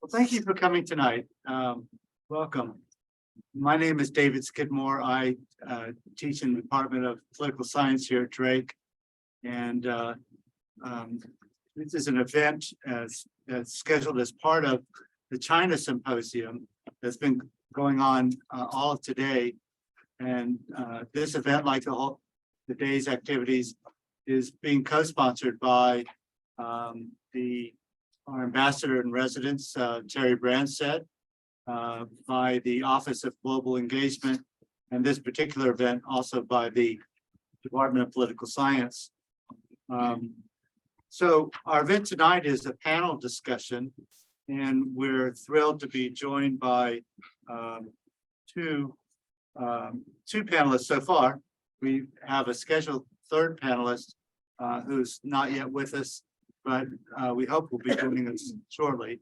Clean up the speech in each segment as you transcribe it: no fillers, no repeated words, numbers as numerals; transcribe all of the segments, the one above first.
Well, thank you for coming tonight. Welcome. My name is David Skidmore. I teach in the Department of Political Science here at Drake. And this is an event that's scheduled as part of the China Symposium that's been going on all of today. And this event, like the day's activities, is being co-sponsored by our ambassador in residence, Terry Branstad, by the Office of Global Engagement, and this particular event also by the Department of Political Science. So our event tonight is a panel discussion, and we're thrilled to be joined by two panelists so far. We have a scheduled third panelist who's not yet with us, but we hope will be joining us shortly.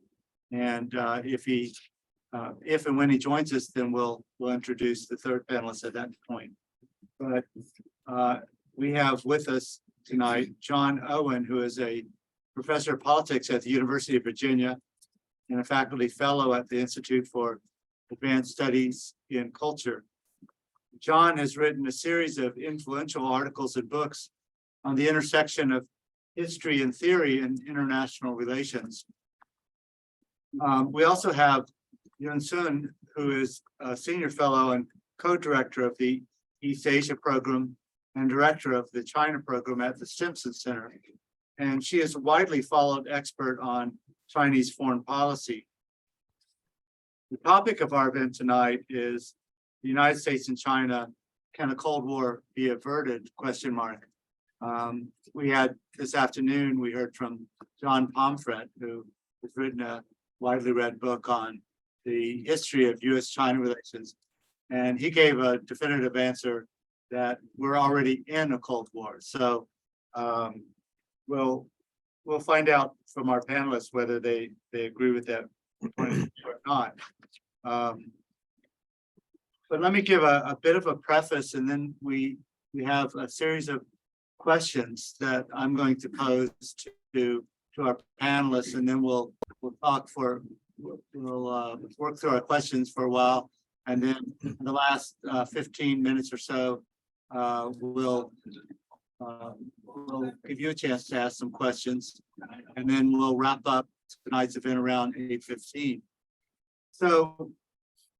And if and when he joins us, then we'll introduce the third panelist at that point. But we have with us tonight John Owen, who is a professor of politics at the University of Virginia and a faculty fellow at the Institute for Advanced Studies in Culture. John has written a series of influential articles and books on the intersection of history and theory in international relations. We also have Symposium, who is a senior fellow and co-director of the East Asia program and director of the China program at the Stimson Center. And she is a widely followed expert on Chinese foreign policy. The topic of our event tonight is the United States and China, can a Cold War be averted? ? We had this afternoon, we heard from John Pomfret, who has written a widely read book on the history of U.S.-China relations. And he gave a definitive answer that we're already in a Cold War. So we'll find out from our panelists whether they agree with that or not. But let me give a bit of a preface, and then we have a series of questions that I'm going to pose to our panelists, and then we'll talk we'll work through our questions for a while, and then in the last 15 minutes or so, we'll give you a chance to ask some questions, and then we'll wrap up tonight's event around 8:15. So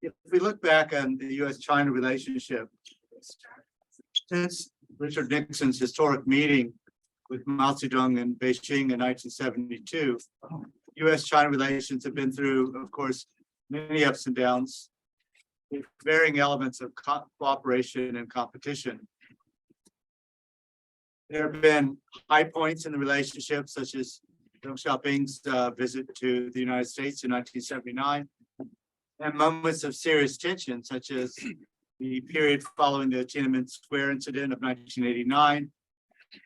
if we look back on the U.S.-China relationship, since Richard Nixon's historic meeting with Mao Zedong in Beijing in 1972, U.S.-China relations have been through, of course, many ups and downs, with varying elements of cooperation and competition. There have been high points in the relationship, such as Deng Xiaoping's visit to the United States in 1979, and moments of serious tension, such as the period following the Tiananmen Square incident of 1989,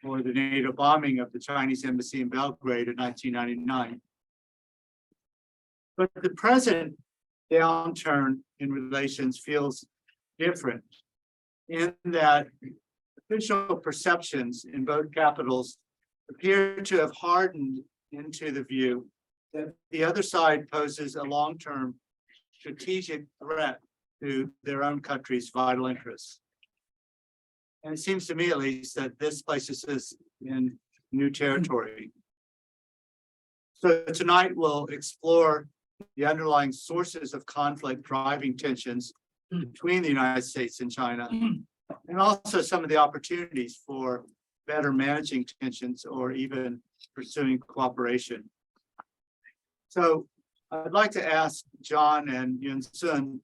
or the NATO bombing of the Chinese embassy in Belgrade in 1999. But the present downturn in relations feels different in that official perceptions in both capitals appear to have hardened into the view that the other side poses a long-term strategic threat to their own country's vital interests. And it seems to me, at least, that this places us in new territory. So tonight we'll explore the underlying sources of conflict driving tensions between the United States and China, and also some of the opportunities for better managing tensions or even pursuing cooperation. So I'd like to ask John and Yun-Sun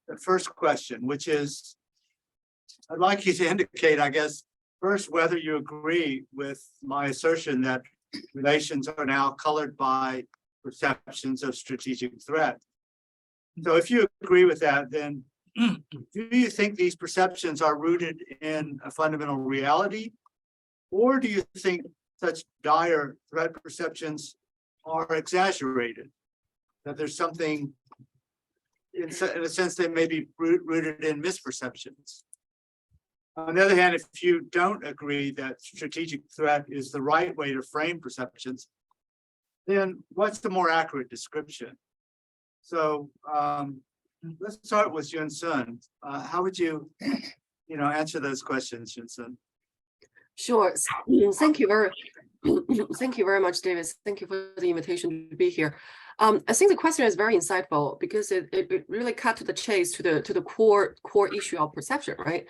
the first question, which is, I'd like you to indicate, I guess, first, whether you agree with my assertion that relations are now colored by perceptions of strategic threat. So if you agree with that, then do you think these perceptions are rooted in a fundamental reality? Or do you think such dire threat perceptions are exaggerated? That there's something, in a sense, they may be rooted in misperceptions. On the other hand, if you don't agree that strategic threat is the right way to frame perceptions, then what's the more accurate description? So let's start with Yun-Sun. How would you, answer those questions, Yun-Sun? Sure. Thank you very much, David. Thank you for the invitation to be here. I think the question is very insightful because it really cut to the chase to the core issue of perception, right?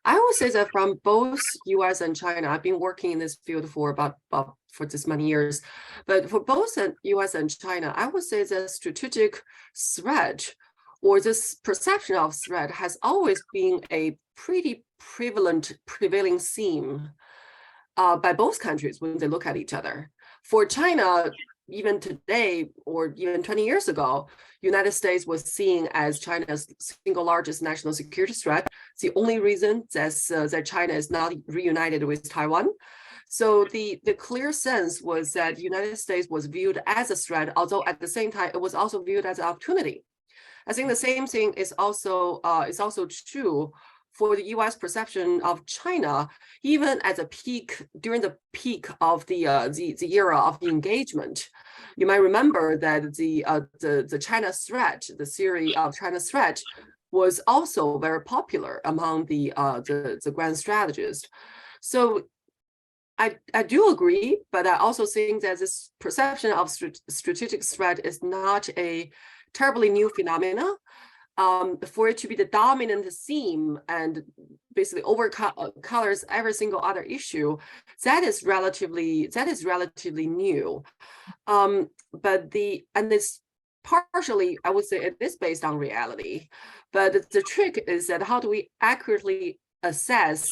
I would say that from both U.S. and China, I've been working in this field for for this many years, but for both U.S. and China, I would say the strategic threat or this perception of threat has always been a pretty prevailing theme by both countries when they look at each other. For China, even today or even 20 years ago, United States was seen as China's single largest national security threat. It's the only reason that China is not reunited with Taiwan. So the clear sense was that the United States was viewed as a threat, although at the same time, it was also viewed as an opportunity. I think the same thing is also true for the U.S. perception of China, even at the peak, during the peak of the era of the engagement. You might remember that the China threat, the theory of China threat, was also very popular among the grand strategists. So I do agree, but I also think that this perception of strategic threat is not a terribly new phenomena. For it to be the dominant theme and basically overcolors every single other issue, that is relatively new. But it's partially, I would say, it is based on reality. But the trick is that how do we accurately assess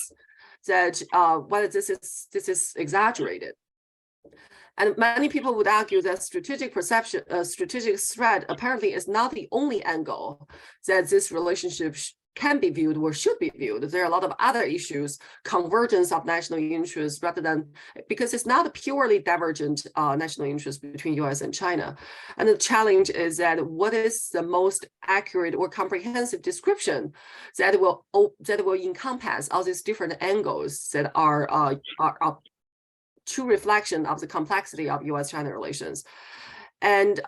that whether this is exaggerated? And many people would argue that strategic threat apparently is not the only angle that this relationship can be viewed or should be viewed. There are a lot of other issues, convergence of national interests, rather than, because it's not a purely divergent national interest between US and China. And the challenge is that what is the most accurate or comprehensive description that will encompass all these different angles that are true reflection of the complexity of US-China relations. And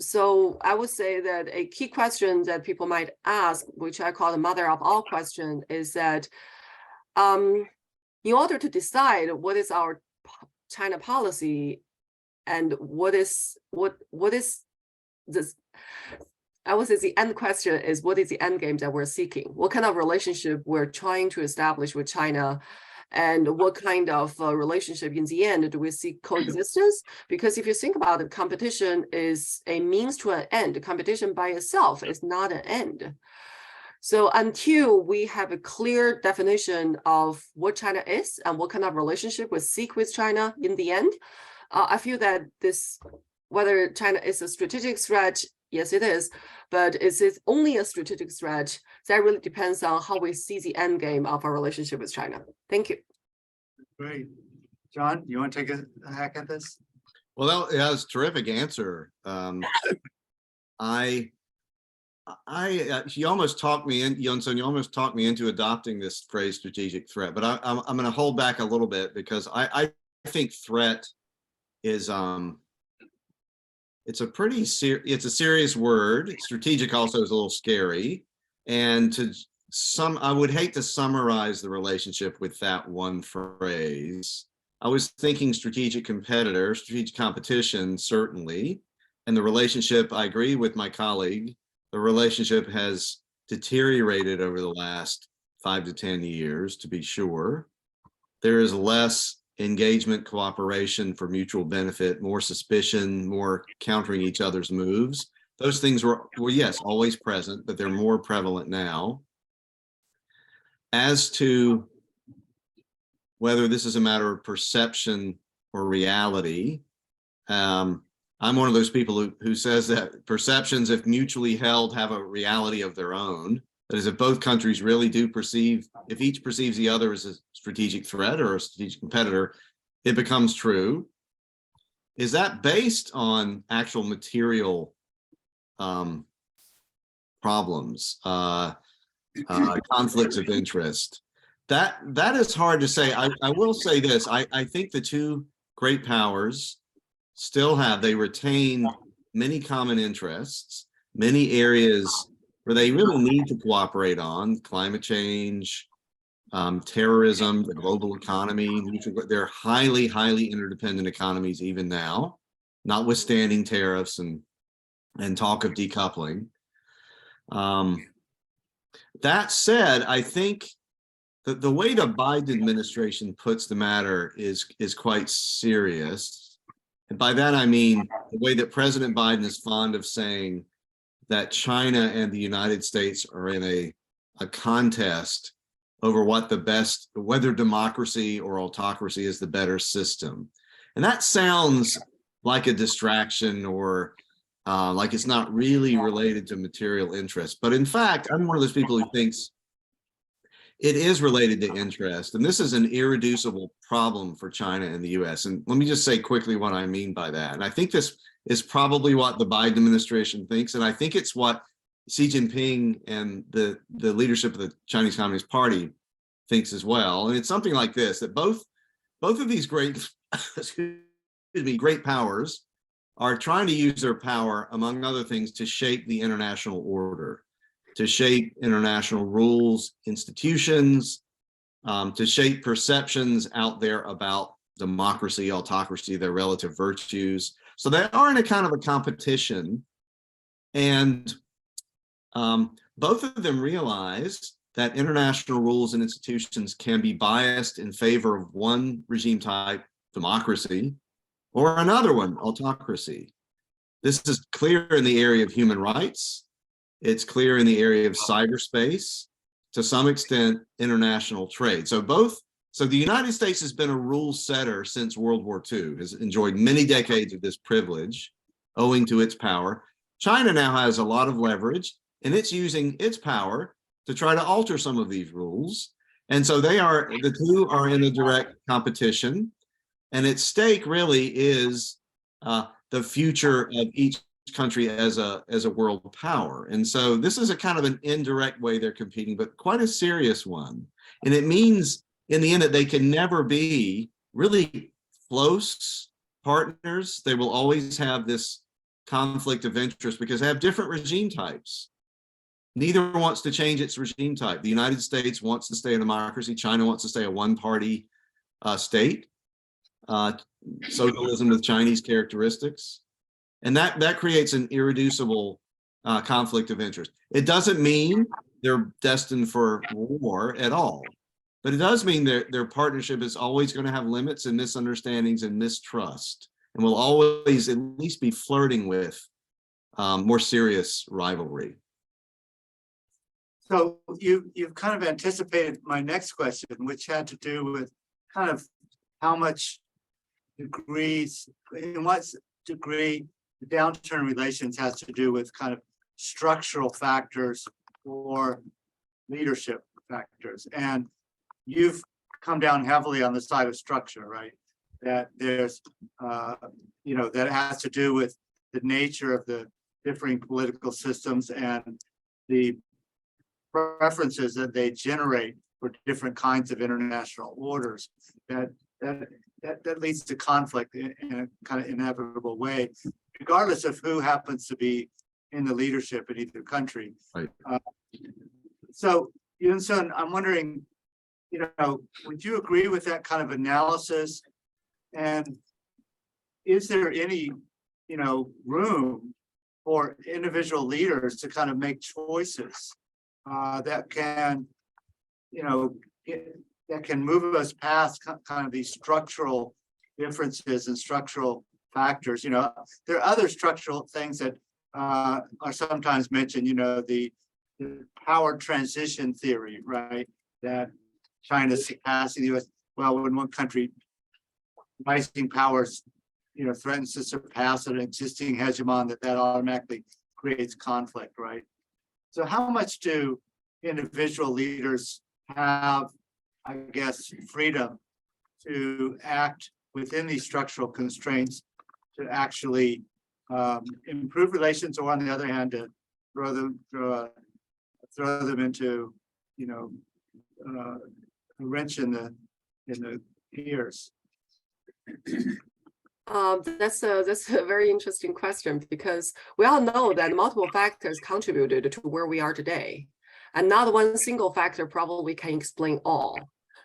so I would say that a key question that people might ask, which I call the mother of all questions, is that in order to decide what is our China policy and what is this, I would say the end question is, what is the end game that we're seeking? What kind of relationship we're trying to establish with China? And what kind of relationship in the end do we see coexistence? Because if you think about it, competition is a means to an end. Competition by itself is not an end. So until we have a clear definition of what China is and what kind of relationship we seek with China in the end, I feel that whether China is a strategic threat, yes, it is, but is it only a strategic threat? That really depends on how we see the end game of our relationship with China. Thank you. Great. John, you want to take a hack at this? Well, that was a terrific answer. You almost talked me in, Yun-Sun, you almost talked me into adopting this phrase strategic threat, but I'm going to hold back a little bit because I think threat is, it's a serious word. Strategic also is a little scary. And I would hate to summarize the relationship with that one phrase. I was thinking strategic competitor, strategic competition, certainly. And the relationship, I agree with my colleague, the relationship has deteriorated over the last 5 to 10 years, to be sure. There is less engagement, cooperation for mutual benefit, more suspicion, more countering each other's moves. Those things were yes, always present, but they're more prevalent now. As to whether this is a matter of perception or reality, I'm one of those people who says that perceptions, if mutually held, have a reality of their own. That is, if both countries really do perceive, if each perceives the other as a strategic threat or a strategic competitor, it becomes true. Is that based on actual material problems, conflicts of interest? That is hard to say. I will say this. I think the two great powers they retain many common interests, many areas where they really need to cooperate on: climate change, terrorism, the global economy. They're highly, highly interdependent economies even now, notwithstanding tariffs and talk of decoupling. That said, I think that the way the Biden administration puts the matter is quite serious. And by that, I mean the way that President Biden is fond of saying that China and the United States are in a contest over whether democracy or autocracy is the better system. And that sounds like a distraction, or like it's not really related to material interest. But in fact, I'm one of those people who thinks it is related to interest. And this is an irreducible problem for China and the US. And let me just say quickly what I mean by that. And I think this is probably what the Biden administration thinks. And I think it's what Xi Jinping and the leadership of the Chinese Communist Party thinks as well. And it's something like this, that both of these great, great powers are trying to use their power, among other things, to shape the international order, to shape international rules, institutions, to shape perceptions out there about democracy, autocracy, their relative virtues. So they are in a kind of a competition. And both of them realize that international rules and institutions can be biased in favor of one regime type, democracy, or another one, autocracy. This is clear in the area of human rights. It's clear in the area of cyberspace, to some extent, international trade. So the United States has been a rule setter since World War II, has enjoyed many decades of this privilege owing to its power. China now has a lot of leverage, and it's using its power to try to alter some of these rules. And so the two are in a direct competition. And at stake really is the future of each country as a world power. And so this is a kind of an indirect way they're competing, but quite a serious one. And it means in the end that they can never be really close partners. They will always have this conflict of interest because they have different regime types. Neither wants to change its regime type. The United States wants to stay a democracy. China wants to stay a one-party state. Socialism with Chinese characteristics. And that creates an irreducible conflict of interest. It doesn't mean they're destined for war at all, but it does mean their partnership is always going to have limits and misunderstandings and mistrust, and will always at least be flirting with more serious rivalry. So you've kind of anticipated my next question, which had to do with kind of how much degrees, in what degree the downturn in relations has to do with kind of structural factors or leadership factors. And you've come down heavily on the side of structure, right? That there's, that has to do with the nature of the differing political systems and the preferences that they generate for different kinds of international orders. That leads to conflict in a kind of inevitable way, regardless of who happens to be in the leadership in either country. Right. So, Yun-Sun, I'm wondering, would you agree with that kind of analysis? And is there any, room for individual leaders to kind of make choices that can, that can move us past kind of these structural differences and structural factors? There are other structural things that are sometimes mentioned, the power transition theory, right? That China's surpassing the US. Well, when one country rising powers, threatens to surpass an existing hegemon, that automatically creates conflict, right? So how much do individual leaders have, I guess, freedom to act within these structural constraints to actually improve relations, or on the other hand, to throw them into, a wrench in the gears? That's a very interesting question, because we all know that multiple factors contributed to where we are today, and not one single factor probably can explain all.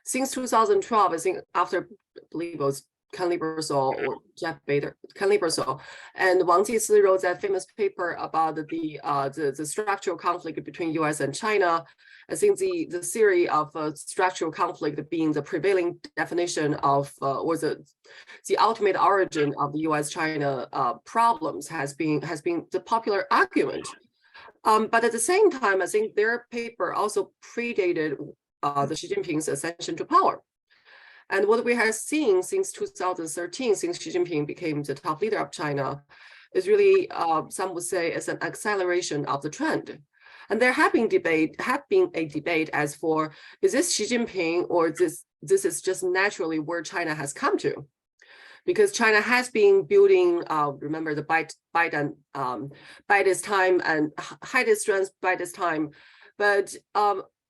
Since 2012, I think after, I believe it was Ken Liebersol or Jeff Bader, Ken Liebersol, and Wang Jisi wrote that famous paper about the structural conflict between U.S. and China. I think the theory of structural conflict being the prevailing definition of or the ultimate origin of the U.S.-China problems has been the popular argument. But at the same time, I think their paper also predated the Xi Jinping's ascension to power. And what we have seen since 2013, since Xi Jinping became the top leader of China, is really, some would say, is an acceleration of the trend. And there have been a debate as for, is this Xi Jinping, or this is just naturally where China has come to? Because China has been building, remember the Biden by this time, and height its strength by this time, but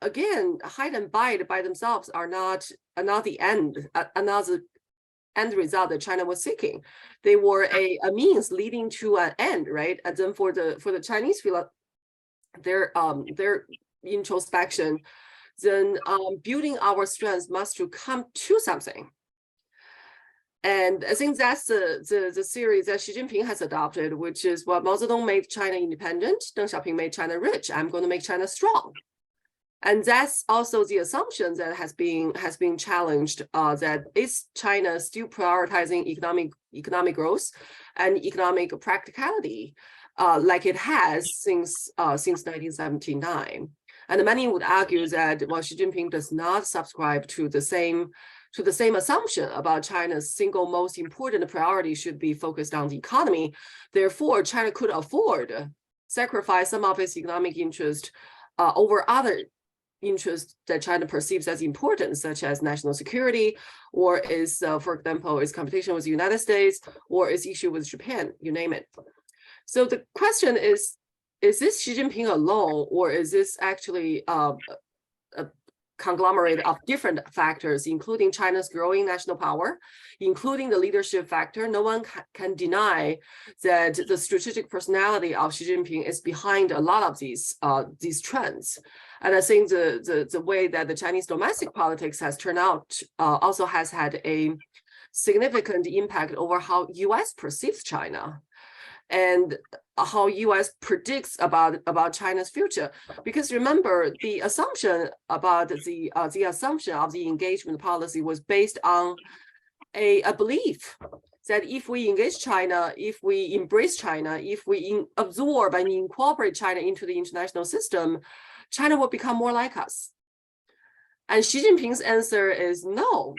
again, height and bite by themselves are not the end, another end result that China was seeking. They were a means leading to an end, right? And then for the Chinese, their introspection, then building our strengths must to come to something. And I think that's the theory that Xi Jinping has adopted, which is what Mao Zedong made China independent, Deng Xiaoping made China rich. I'm going to make China strong. And that's also the assumption that has been challenged, that is China still prioritizing economic growth and economic practicality, like it has since 1979. And many would argue that, well, Xi Jinping does not subscribe to the same assumption about China's single most important priority should be focused on the economy. Therefore, China could afford sacrifice some of its economic interest over other interests that China perceives as important, such as national security, or is, for example, its competition with the United States, or its issue with Japan, you name it. So the question is this Xi Jinping alone, or is this actually a conglomerate of different factors, including China's growing national power, including the leadership factor? No one can deny that the strategic personality of Xi Jinping is behind a lot of these trends. And I think the way that the Chinese domestic politics has turned out also has had a significant impact over how U.S. perceives China, and how U.S. predicts about China's future. Because remember, the assumption about the assumption of the engagement policy was based on a belief that if we engage China, if we embrace China, if we absorb and incorporate China into the international system, China will become more like us. And Xi Jinping's answer is no,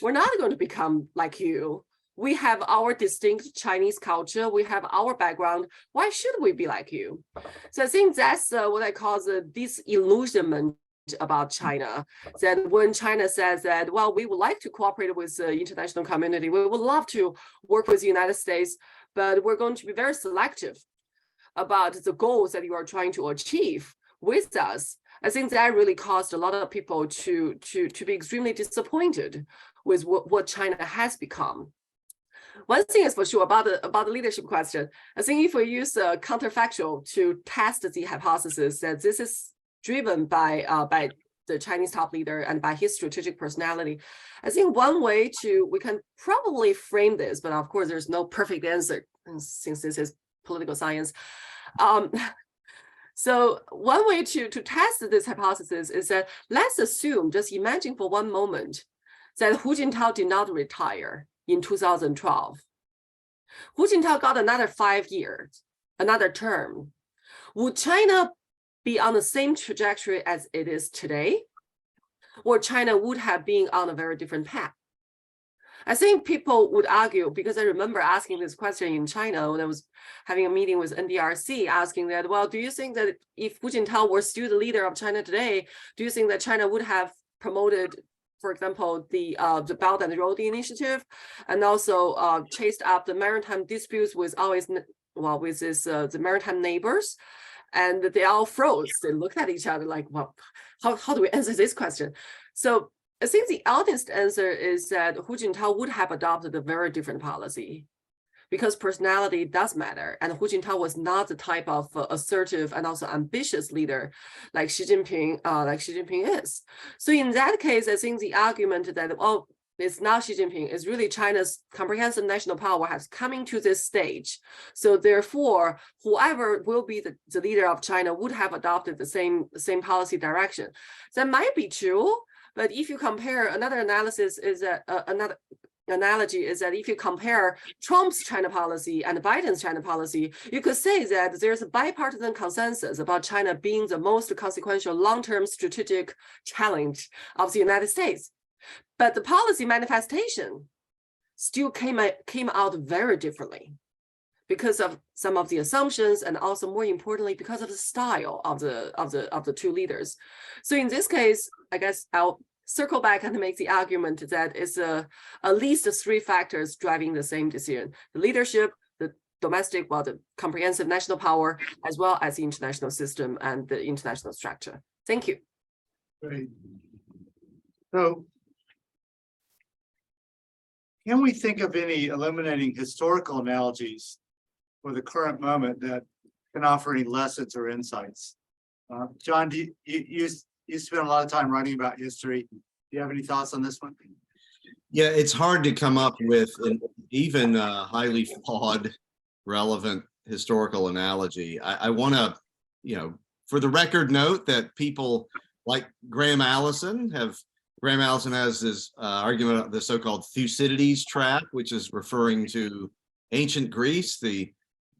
we're not going to become like you. We have our distinct Chinese culture. We have our background. Why should we be like you? So I think that's what I call the disillusionment about China. That when China says that, well, we would like to cooperate with the international community, we would love to work with the United States, but we're going to be very selective about the goals that you are trying to achieve with us. I think that really caused a lot of people to be extremely disappointed with what China has become. One thing is for sure about the leadership question. I think if we use counterfactual to test the hypothesis that this is driven by the Chinese top leader and by his strategic personality, I think one way we can probably frame this, but of course there's no perfect answer since this is political science. So one way to test this hypothesis is that let's assume, just imagine for one moment, that Hu Jintao did not retire in 2012. Hu Jintao got another 5 years, another term. Would China be on the same trajectory as it is today? Or China would have been on a very different path? I think people would argue, because I remember asking this question in China when I was having a meeting with NDRC, asking that, well, do you think that if Hu Jintao were still the leader of China today, do you think that China would have promoted, for example, the Belt and Road Initiative, and also chased up the maritime disputes with the maritime neighbors? And they all froze. They looked at each other like, well, how do we answer this question? So I think the honest answer is that Hu Jintao would have adopted a very different policy. because personality does matter. And Hu Jintao was not the type of assertive and also ambitious leader like Xi Jinping is. So in that case, I think the argument that, oh, it's not Xi Jinping, it's really China's comprehensive national power has coming to this stage. So therefore, whoever will be the leader of China would have adopted the same policy direction. That might be true, but if you compare, another analysis is that another analogy is that if you compare Trump's China policy and Biden's China policy, you could say that there's a bipartisan consensus about China being the most consequential long-term strategic challenge of the United States. But the policy manifestation still came out very differently because of some of the assumptions, and also more importantly, because of the style of the two leaders. So in this case, I guess I'll circle back and make the argument that it's at least 3 factors driving the same decision: the leadership, the domestic, the comprehensive national power, as well as the international system and the international structure. Thank you. Great. So, can we think of any illuminating historical analogies for the current moment that can offer any lessons or insights? John, you spend a lot of time writing about history. Do you have any thoughts on this one? Yeah, it's hard to come up with an even highly flawed, relevant historical analogy. I want to, for the record, note that people like Graham Allison has this argument of the so-called Thucydides trap, which is referring to ancient Greece, the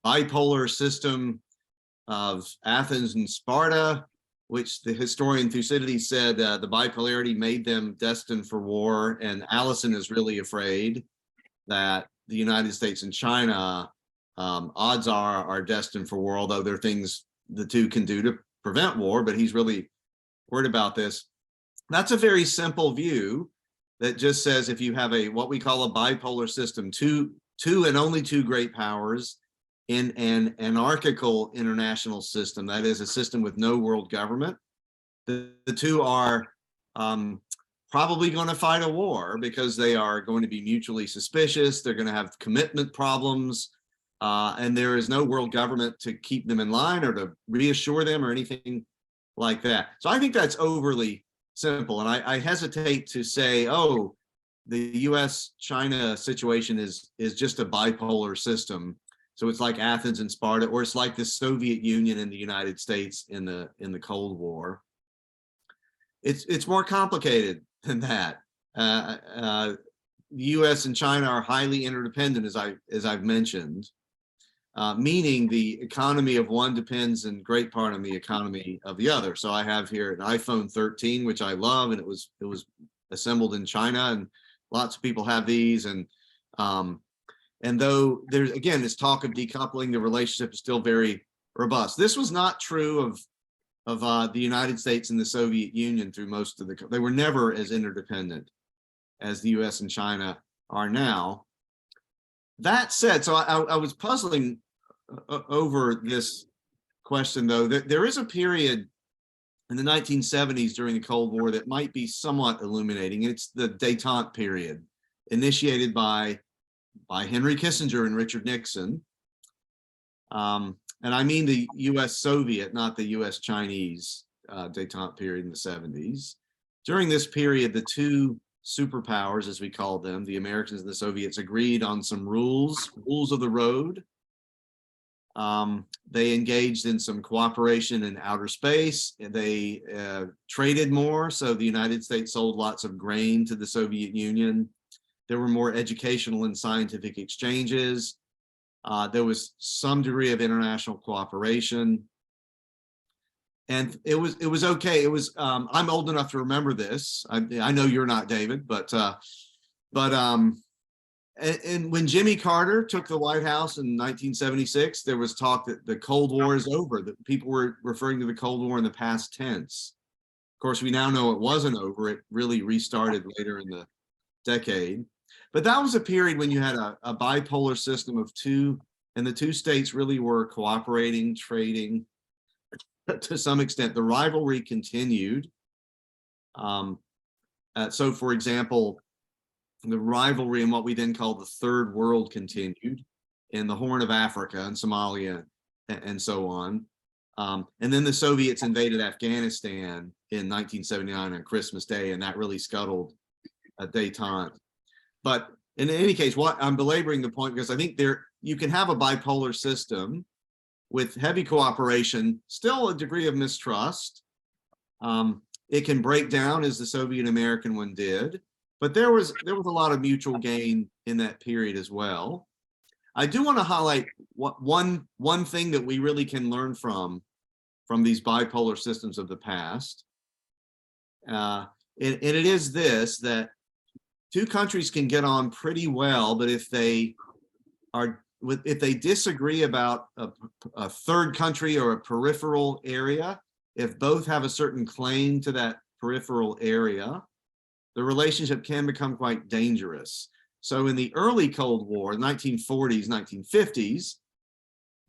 bipolar system of Athens and Sparta, which the historian Thucydides said the bipolarity made them destined for war. And Allison is really afraid that the United States and China, odds are destined for war, although there are things the two can do to prevent war, but he's really worried about this. That's a very simple view that just says if you have what we call a bipolar system, two and only two great powers in an anarchical international system, that is a system with no world government, the two are probably going to fight a war because they are going to be mutually suspicious. They're going to have commitment problems, and there is no world government to keep them in line or to reassure them or anything like that. So I think that's overly simple, and I hesitate to say, oh, the U.S.-China situation is just a bipolar system. So it's like Athens and Sparta, or it's like the Soviet Union and the United States in the Cold War. It's more complicated than that. The U.S. and China are highly interdependent, as I've mentioned, meaning the economy of one depends in great part on the economy of the other. So I have here an iPhone 13, which I love, and it was assembled in China, and lots of people have these. And though there's, again, this talk of decoupling, the relationship is still very robust. This was not true of the United States and the Soviet Union through most of they were never as interdependent as the US and China are now. That said, so I was puzzling over this question, though, that there is a period in the 1970s during the Cold War that might be somewhat illuminating. It's the détente period, initiated by Henry Kissinger and Richard Nixon. And I mean the US-Soviet, not the US-Chinese détente period in the 70s. During this period, the two superpowers, as we call them, the Americans and the Soviets, agreed on some rules of the road. They engaged in some cooperation in outer space. They traded more, so the United States sold lots of grain to the Soviet Union. There were more educational and scientific exchanges. There was some degree of international cooperation. And it was okay. It was I'm old enough to remember this. I know you're not, David, but and when Jimmy Carter took the White House in 1976, there was talk that the Cold War is over, that people were referring to the Cold War in the past tense. Of course, we now know it wasn't over. It really restarted later in the decade. But that was a period when you had a bipolar system of two, and the two states really were cooperating, trading. To some extent, the rivalry continued. So, for example, the rivalry in what we then call the Third World continued. in the Horn of Africa and Somalia and so on. And then the Soviets invaded Afghanistan in 1979 on Christmas Day, and that really scuttled détente. But in any case, what I'm belaboring the point because I think you can have a bipolar system with heavy cooperation, still a degree of mistrust. It can break down as the Soviet American one did, but there was a lot of mutual gain in that period as well. I do want to highlight one thing that we really can learn from these bipolar systems of the past. And it is this, that two countries can get on pretty well, but if they disagree about a third country or a peripheral area, if both have a certain claim to that peripheral area, the relationship can become quite dangerous. So in the early Cold War, 1940s, 1950s,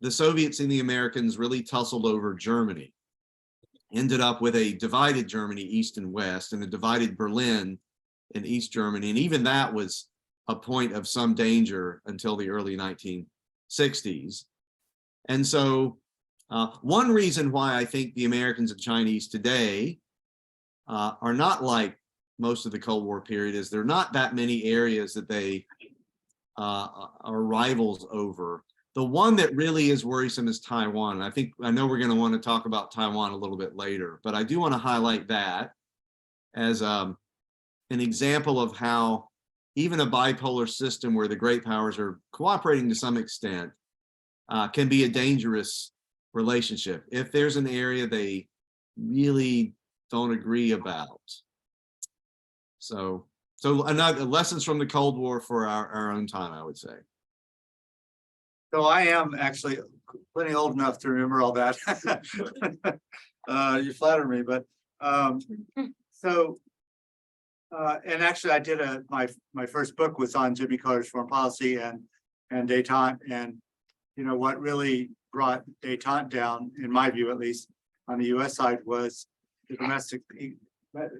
the Soviets and the Americans really tussled over Germany, ended up with a divided Germany, East and West, and a divided Berlin in East Germany. And even that was a point of some danger until the early 1960s. And so one reason why I think the Americans and Chinese today are not like most of the Cold War period is there are not that many areas that they are rivals over. The one that really is worrisome is Taiwan. I know we're going to want to talk about Taiwan a little bit later, but I do want to highlight that as an example of how even a bipolar system where the great powers are cooperating to some extent can be a dangerous relationship if there's an area they really don't agree about. So another lessons from the Cold War for our own time, I would say. So I am actually plenty old enough to remember all that. You flatter me, but and actually I did my first book was on Jimmy Carter's foreign policy and détente, and what really brought détente down, in my view at least, on the U.S. side was the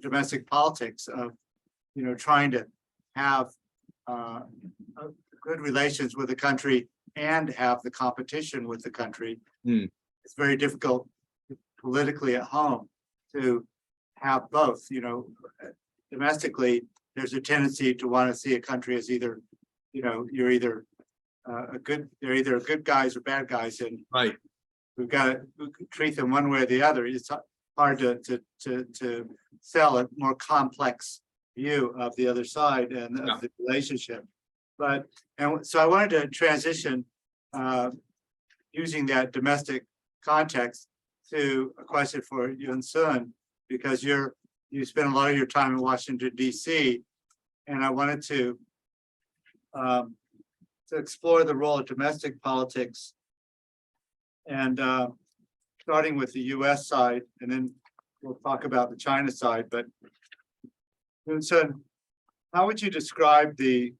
domestic politics of trying to have good relations with the country and have the competition with the country. It's very difficult politically at home to have both. Domestically, there's a tendency to want to see a country as either, you're either they're either good guys or bad guys, and right. We've got to treat them one way or the other. It's hard to sell a more complex view of the other side and of the relationship. So I wanted to transition using that domestic context to a question for Yun Sun, because you spend a lot of your time in Washington, D.C., and I wanted to explore the role of domestic politics, and starting with the U.S. side, and then we'll talk about the China side. But Yun Sun, how would you describe the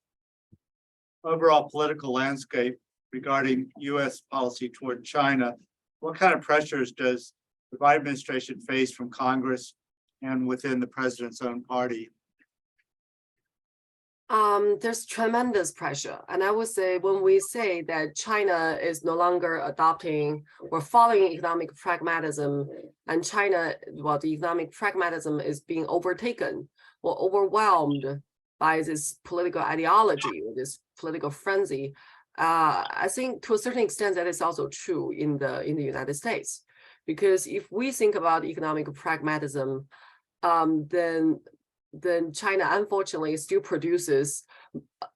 overall political landscape regarding U.S. policy toward China? What kind of pressures does the Biden administration face from Congress and within the president's own party? There's tremendous pressure. And I would say when we say that China is no longer adopting or following economic pragmatism, and China, well, the economic pragmatism is being overtaken or overwhelmed by this political ideology or this political frenzy, I think to a certain extent that is also true in the United States. Because if we think about economic pragmatism, then China unfortunately still produces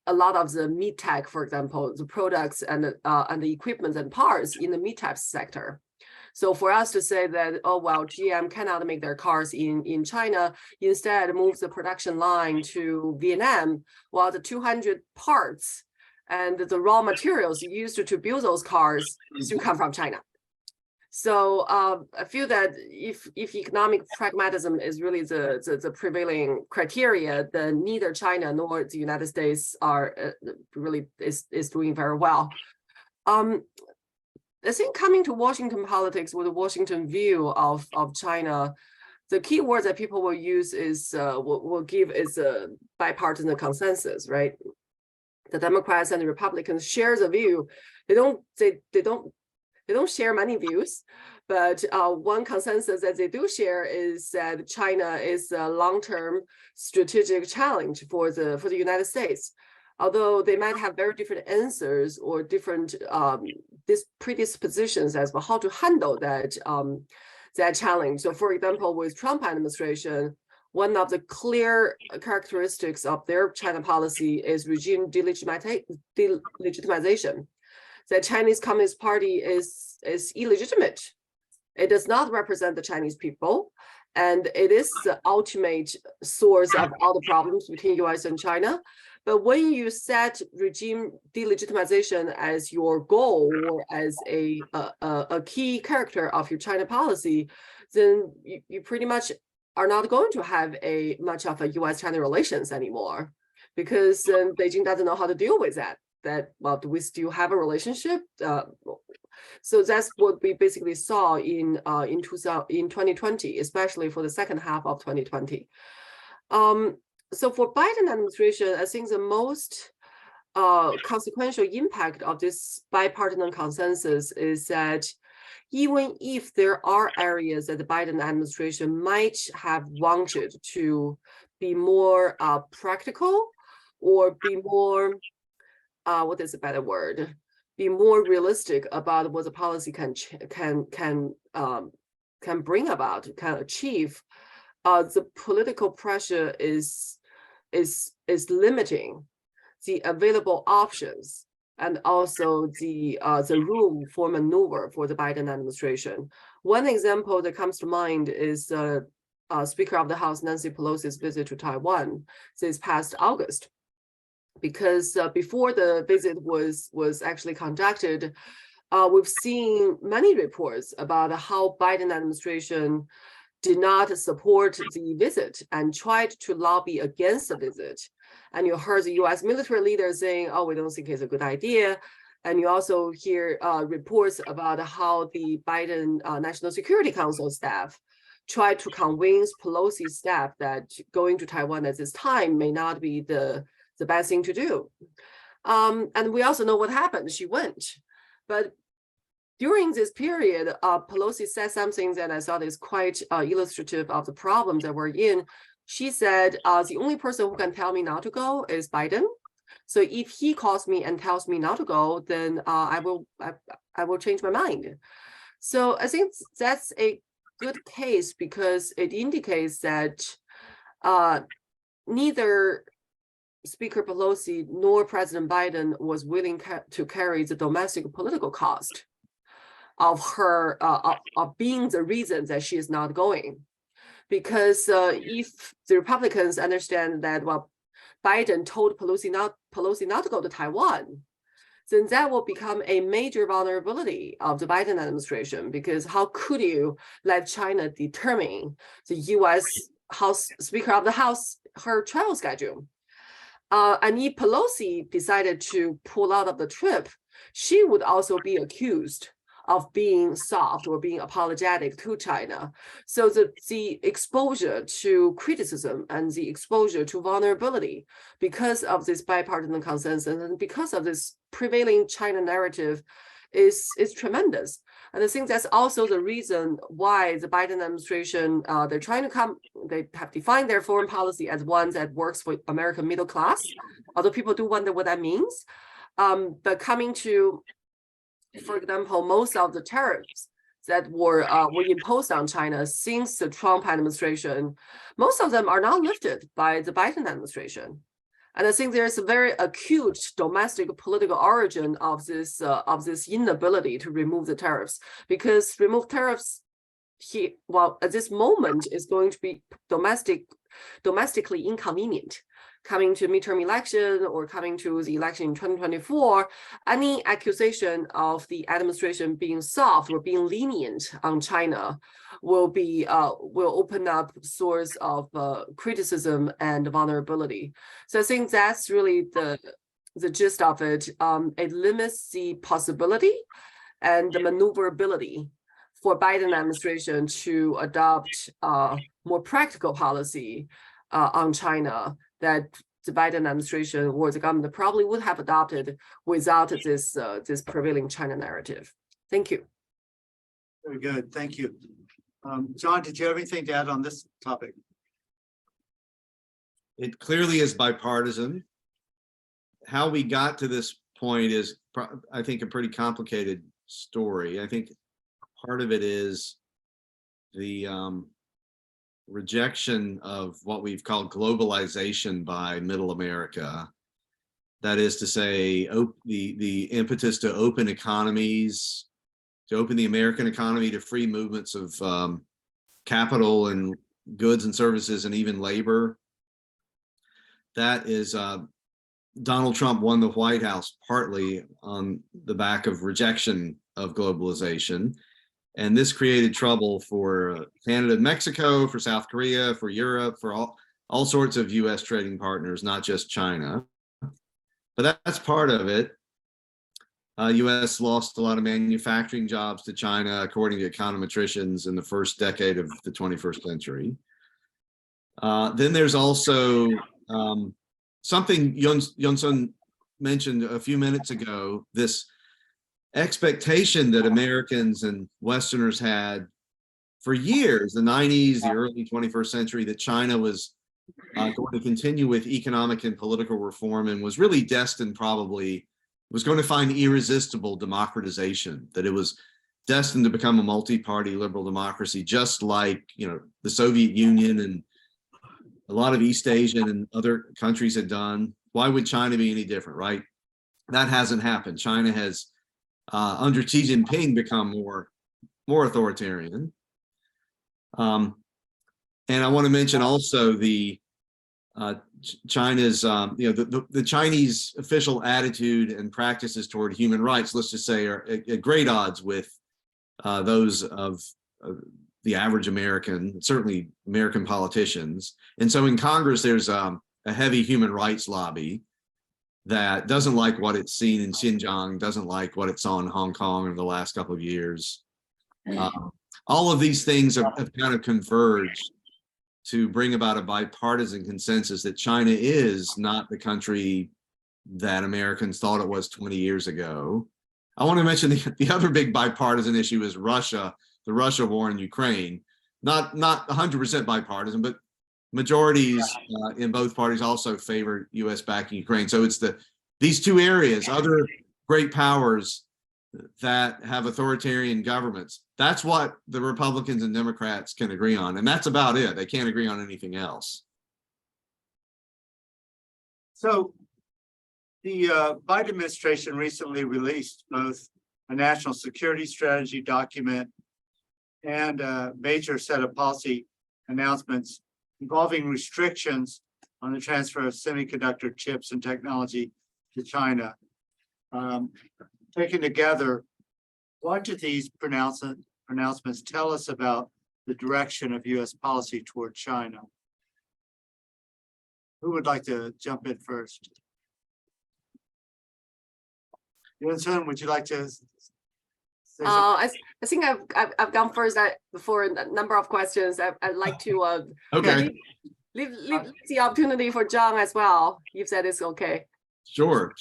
a lot of the meat tech, for example, the products and the equipment and parts in the meat tech sector. So for us to say that, oh, well, GM cannot make their cars in China, instead moves the production line to Vietnam, while the 200 parts and the raw materials used to build those cars still come from China. So I feel that if economic pragmatism is really the prevailing criteria, then neither China nor the United States are really is doing very well. I think coming to Washington politics with a Washington view of China, the key word that people will use is will give is a bipartisan consensus, right? the Democrats and the Republicans share the view. They don't share many views, but one consensus that they do share is that China is a long-term strategic challenge for the United States. Although they might have very different answers or different predispositions as to how to handle that challenge. So, for example, with Trump administration, one of the clear characteristics of their China policy is regime delegitimization. The Chinese Communist Party is illegitimate. It does not represent the Chinese people, and it is the ultimate source of all the problems between US and China. But when you set regime delegitimization as your goal or as a key character of your China policy, then you pretty much are not going to have much of a US-China relations anymore, because Beijing doesn't know how to deal with that. Well, do we still have a relationship? So that's what we basically saw in 2020, especially for the second half of 2020. So for Biden administration, I think the most consequential impact of this bipartisan consensus is that even if there are areas that the Biden administration might have wanted to be more practical or be more, what is a better word? Be more realistic about what the policy can bring about, can achieve. The political pressure is limiting the available options and also the room for maneuver for the Biden administration. One example that comes to mind is Speaker of the House Nancy Pelosi's visit to Taiwan this past August. Because before the visit was actually conducted, we've seen many reports about how Biden administration did not support the visit and tried to lobby against the visit. And you heard the US military leaders saying, oh, we don't think it's a good idea. And you also hear reports about how the Biden National Security Council staff tried to convince Pelosi's staff that going to Taiwan at this time may not be the best thing to do. And we also know what happened. She went. But during this period, Pelosi said something that I thought is quite illustrative of the problem that we're in. She said, the only person who can tell me not to go is Biden. So if he calls me and tells me not to go, then I will change my mind. So I think that's a good case because it indicates that neither Speaker Pelosi nor President Biden was willing to carry the domestic political cost of her of being the reason that she is not going. Because if the Republicans understand that, well, Biden told Pelosi not to go to Taiwan, then that will become a major vulnerability of the Biden administration. Because how could you let China determine the U.S. Speaker of the House, her travel schedule? And if Pelosi decided to pull out of the trip, she would also be accused of being soft or being apologetic to China. So the exposure to criticism and the exposure to vulnerability because of this bipartisan consensus and because of this prevailing China narrative is tremendous. And I think that's also the reason why the Biden administration, they're trying to they have defined their foreign policy as one that works for American middle class, although people do wonder what that means. But coming to, for example, most of the tariffs that were imposed on China since the Trump administration, most of them are not lifted by the Biden administration. And I think there's a very acute domestic political origin of this inability to remove the tariffs, because remove tariffs, at this moment is going to be domestically inconvenient. Coming to midterm election or coming to the election in 2024, any accusation of the administration being soft or being lenient on China will open up source of criticism and vulnerability. So I think that's really the gist of it. It limits the possibility and the maneuverability for Biden administration to adopt more practical policy on China that the Biden administration or the government probably would have adopted without this this prevailing China narrative. Thank you. Very good, thank you. John, did you have anything to add on this topic? It clearly is bipartisan. How we got to this point is, I think, a pretty complicated story. I think part of it is the rejection of what we've called globalization by middle America. That is to say, the impetus to open economies, to open the American economy to free movements of capital and goods and services and even labor. That is, Donald Trump won the White House partly on the back of rejection of globalization. And this created trouble for Canada and Mexico, for South Korea, for Europe, for all sorts of US trading partners, not just China. But that's part of it. US lost a lot of manufacturing jobs to China, according to econometricians, in the first decade of the 21st century. Then there's also something Yun-Sun mentioned a few minutes ago, this expectation that Americans and Westerners had for years, the 90s, the early 21st century, that China was going to continue with economic and political reform and was really destined, probably, was going to find irresistible democratization, that it was destined to become a multi-party liberal democracy, just like, you know, the Soviet Union and a lot of East Asian and other countries had done. Why would China be any different, right? That hasn't happened. China has, under Xi Jinping, become more authoritarian. And I want to mention also the China's, the Chinese official attitude and practices toward human rights, let's just say, are at great odds with those of the average American, certainly American politicians. And so in Congress, there's a heavy human rights lobby that doesn't like what it's seen in Xinjiang, doesn't like what it saw in Hong Kong in the last couple of years. All of these things have kind of converged to bring about a bipartisan consensus that China is not the country that Americans thought it was 20 years ago. I want to mention the other big bipartisan issue is Russia, the Russia war in Ukraine. Not 100% bipartisan, but majorities in both parties also favor US backing Ukraine. So it's these two areas, other great powers that have authoritarian governments. That's what the Republicans and Democrats can agree on. And that's about it. They can't agree on anything else. So the Biden administration recently released both a national security strategy document and a major set of policy announcements involving restrictions on the transfer of semiconductor chips and technology to China. Taken together, what do these pronouncements tell us about the direction of US policy toward China? Who would like to jump in first? Yun-Sun, would you like to say something? I think I've gone first for a number of questions. I'd like to Okay. leave the opportunity for John as well, if that is okay. Sure.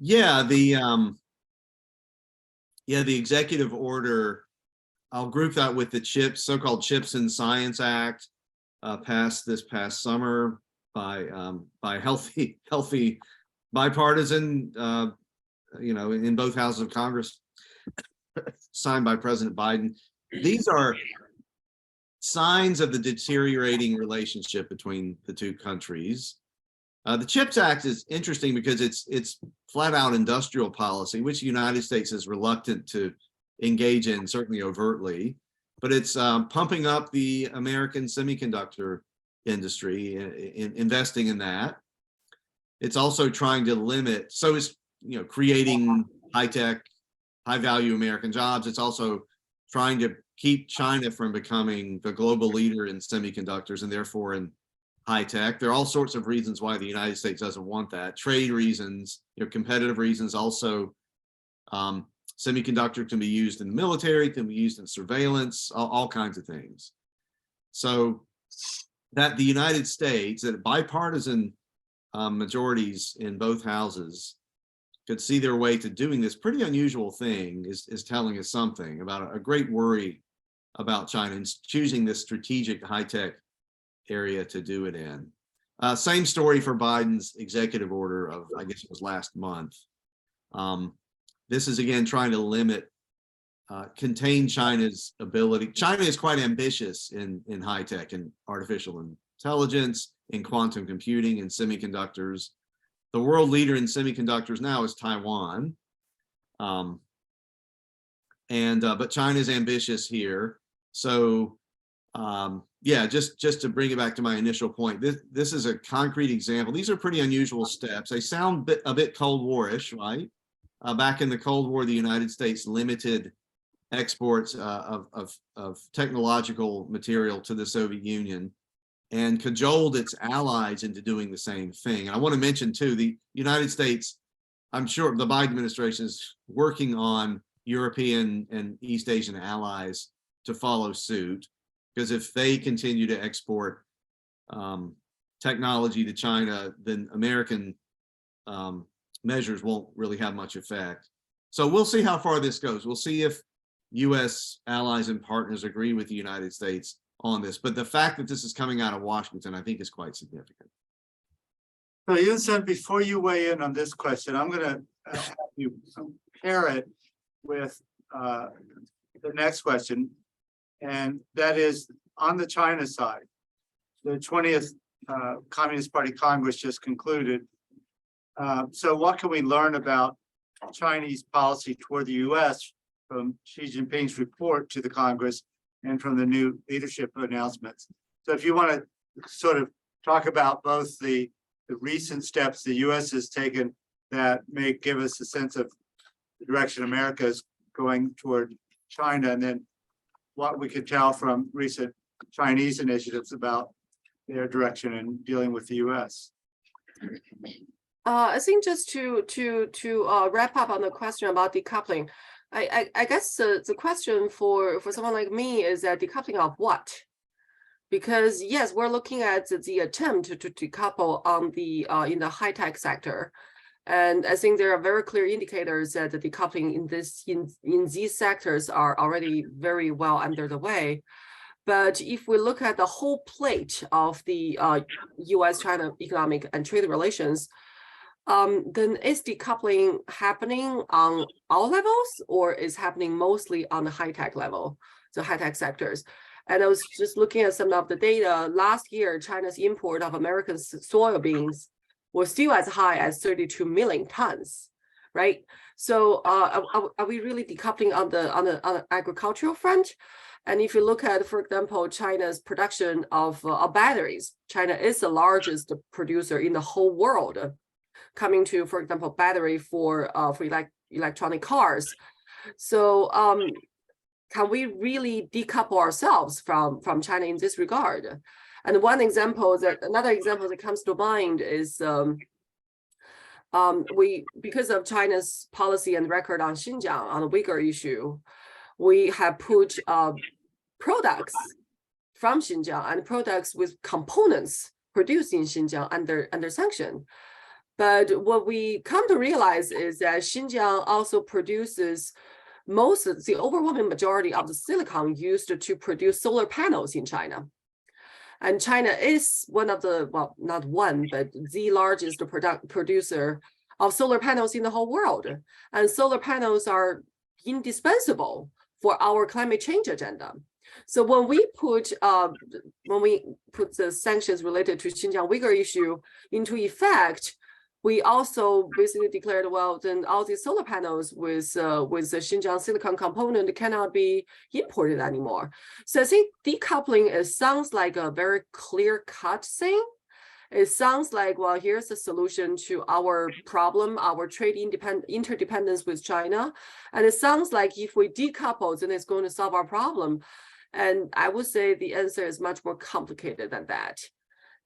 Yeah, the executive order, I'll group that with the so-called Chips and Science Act, passed this past summer by healthy bipartisan, in both houses of Congress, signed by President Biden. These are signs of the deteriorating relationship between the two countries. The CHIPS Act is interesting because it's flat out industrial policy, which the United States is reluctant to engage in, certainly overtly, but it's pumping up the American semiconductor industry, investing in that. It's also trying to limit, so it's creating high-tech, high-value American jobs. It's also trying to keep China from becoming the global leader in semiconductors and therefore in high tech. There are all sorts of reasons why the United States doesn't want that. Trade reasons, competitive reasons. Also, semiconductor can be used in the military, can be used in surveillance, all kinds of things. So that the United States, that bipartisan majorities in both houses could see their way to doing this pretty unusual thing is telling us something about a great worry about China and choosing this strategic high-tech area to do it in. Same story for Biden's executive order of, I guess it was last month. This is again trying to limit, contain China's ability. China is quite ambitious in high tech and artificial intelligence, in quantum computing, and semiconductors. The world leader in semiconductors now is Taiwan. But China is ambitious here. So yeah, just to bring it back to my initial point, this is a concrete example. These are pretty unusual steps. They sound a bit Cold War-ish, right? Back in the Cold War, the United States limited exports of technological material to the Soviet Union and cajoled its allies into doing the same thing. And I want to mention too, the United States, I'm sure the Biden administration is working on European and East Asian allies to follow suit, because if they continue to export technology to China, then American measures won't really have much effect. So we'll see how far this goes. We'll see if US allies and partners agree with the United States on this. But the fact that this is coming out of Washington, I think, is quite significant. So Yun-sen, before you weigh in on this question, I'm going to have you pair it with the next question, and that is on the China side. The 20th Communist Party Congress just concluded. So what can we learn about Chinese policy toward the US from Xi Jinping's report to the Congress and from the new leadership announcements? So if you want to sort of talk about both the recent steps the US has taken that may give us a sense of the direction America is going toward China, and then what we could tell from recent Chinese initiatives about their direction in dealing with the US. I think just to wrap up on the question about decoupling, I guess the question for someone like me is that decoupling of what? Because yes, we're looking at the attempt to decouple on the in the high tech sector, and I think there are very clear indicators that the decoupling in these sectors are already very well under the way. But if we look at the whole plate of the US-China economic and trade relations, then is decoupling happening on all levels, or is happening mostly on the high-tech level, the high-tech sectors? And I was just looking at some of the data. Last year, China's import of American soybeans was still as high as 32 million tons, right? So are we really decoupling on the agricultural front? And if you look at, for example, China's production of batteries, China is the largest producer in the whole world, coming to, for example, battery for electronic cars. So can we really decouple ourselves from China in this regard? And another example that comes to mind is because of China's policy and record on Xinjiang, on the Uyghur issue, we have put products from Xinjiang and products with components produced in Xinjiang under sanction. But what we come to realize is that Xinjiang also produces the overwhelming majority of the silicon used to produce solar panels in China. And China is one of the, well, not one, but the largest producer of solar panels in the whole world. And solar panels are indispensable for our climate change agenda. So when we put the sanctions related to Xinjiang Uyghur issue into effect, we also basically declared, well, then all these solar panels with the Xinjiang silicon component cannot be imported anymore. So I think decoupling sounds like a very clear-cut thing. It sounds like, well, here's the solution to our problem, our trade interdependence with China. And it sounds like if we decouple, then it's going to solve our problem. And I would say the answer is much more complicated than that.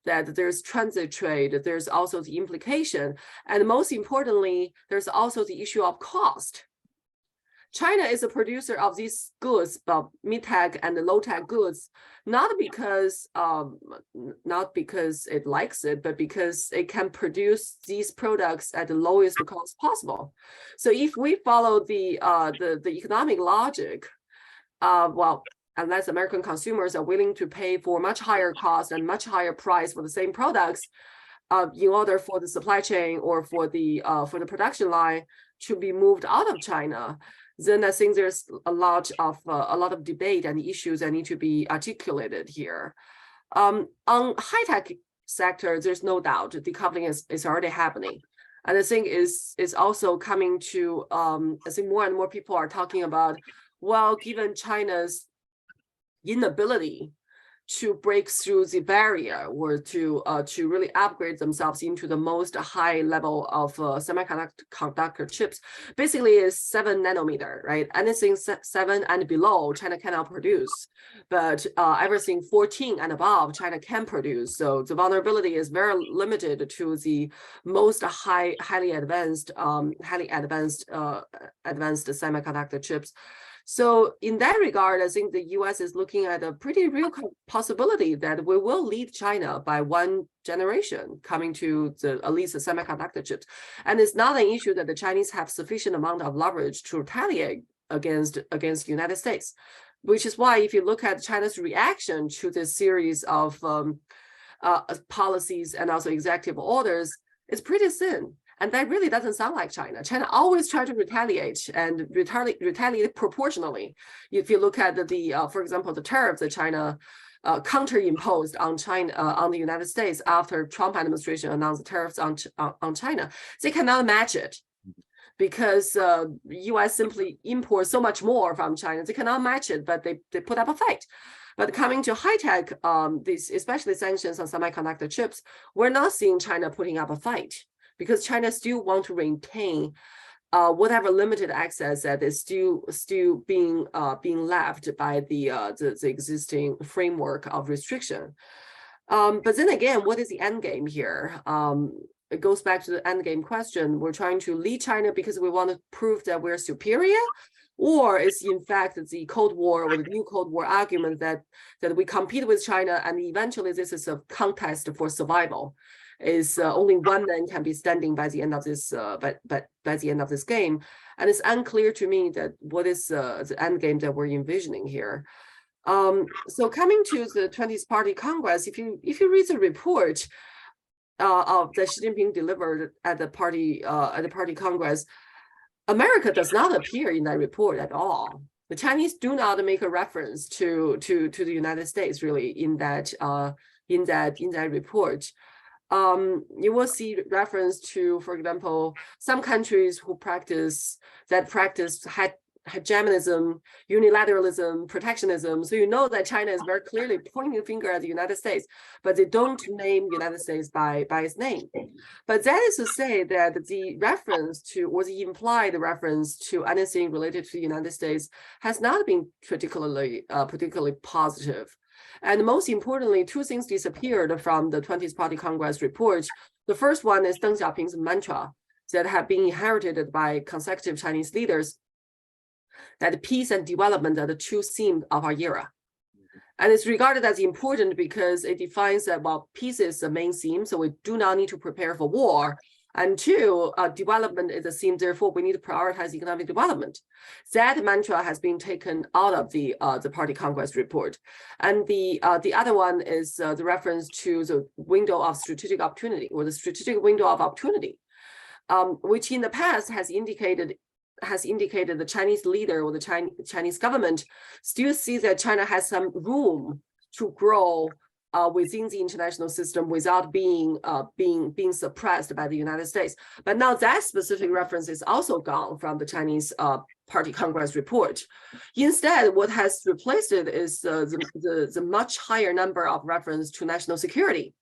That there's transit trade, there's also the implication, and most importantly, there's also the issue of cost. China is a producer of these goods, but mid-tech and low-tech goods, not because it likes it, but because it can produce these products at the lowest cost possible. So if we follow the economic logic, unless American consumers are willing to pay for much higher cost and much higher price for the same products, in order for the supply chain or for the production line to be moved out of China, then I think there's a lot of debate and issues that need to be articulated here. On high-tech sector, there's no doubt decoupling is already happening. And I think is also coming to, I think more and more people are talking about, well, given China's inability to break through the barrier or to really upgrade themselves into the most high level of semiconductor chips, basically is 7 nanometer, right? Anything 7 and below, China cannot produce, but everything 14 and above, China can produce. So the vulnerability is very limited to the most highly advanced semiconductor chips. So in that regard, I think the US is looking at a pretty real possibility that we will lead China by one generation coming to at least the semiconductor chips. And it's not an issue that the Chinese have sufficient amount of leverage to retaliate against the United States, which is why if you look at China's reaction to this series of policies and also executive orders, it's pretty thin. And that really doesn't sound like China. China always tries to retaliate and retaliate proportionally. If you look at for example, the tariffs that China counter-imposed on the United States after Trump administration announced the tariffs on China, they cannot match it because U.S. simply imports so much more from China. They cannot match it, but they put up a fight. But coming to high tech, especially sanctions on semiconductor chips, we're not seeing China putting up a fight, because China still want to maintain whatever limited access that is still being left by the existing framework of restriction. But then again, what is the end game here? It goes back to the end game question. We're trying to lead China because we want to prove that we're superior, or is in fact the Cold War or the new Cold War argument that we compete with China and eventually this is a contest for survival. Is only one man can be standing by the end of this by the end of this game, and it's unclear to me that what is the end game that we're envisioning here. So coming to the 20th Party Congress, if you read the report that Xi Jinping delivered at the party Congress, America does not appear in that report at all. The Chinese do not make a reference to the United States really in that report. You will see reference to, for example, some countries who practice hegemonism, unilateralism, protectionism. So you know that China is very clearly pointing a finger at the United States, but they don't name the United States by its name. But that is to say that the reference to, or the implied reference to anything related to the United States has not been particularly positive. And most importantly, two things disappeared from the 20th Party Congress report. The first one is Deng Xiaoping's mantra that have been inherited by consecutive Chinese leaders, that peace and development are the two themes of our era. And it's regarded as important because it defines that, well, peace is the main theme, so we do not need to prepare for war. And two, development is a theme, therefore we need to prioritize economic development. That mantra has been taken out of the Party Congress report. And the other one is the reference to the window of strategic opportunity, or the strategic window of opportunity, which in the past has indicated the Chinese leader or the Chinese government still sees that China has some room to grow within the international system without being suppressed by the United States. But now that specific reference is also gone from the Chinese Party Congress report. Instead, what has replaced it is the much higher number of reference to national security.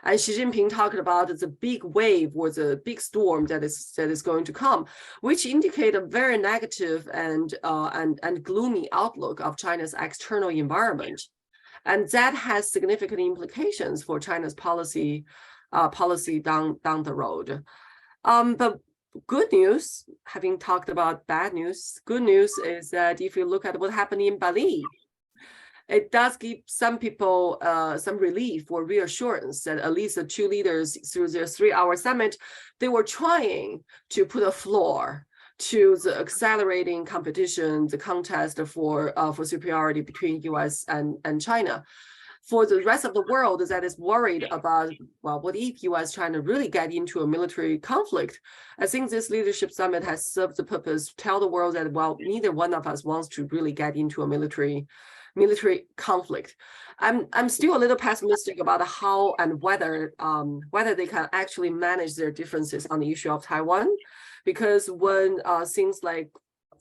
And Xi Jinping talked about the big wave or the big storm that is going to come, which indicate a very negative and gloomy outlook of China's external environment. And that has significant implications for China's policy down the road. But good news, having talked about bad news, good news is that if you look at what happened in Bali, it does give some people some relief or reassurance that at least the two leaders through their 3-hour summit, they were trying to put a floor to the accelerating competition, the contest for superiority between US and China. For the rest of the world that is worried about, well, what if US China really get into a military conflict? I think this leadership summit has served the purpose to tell the world that, well, neither one of us wants to really get into a military conflict. I'm still a little pessimistic about how and whether they can actually manage their differences on the issue of Taiwan, because when things like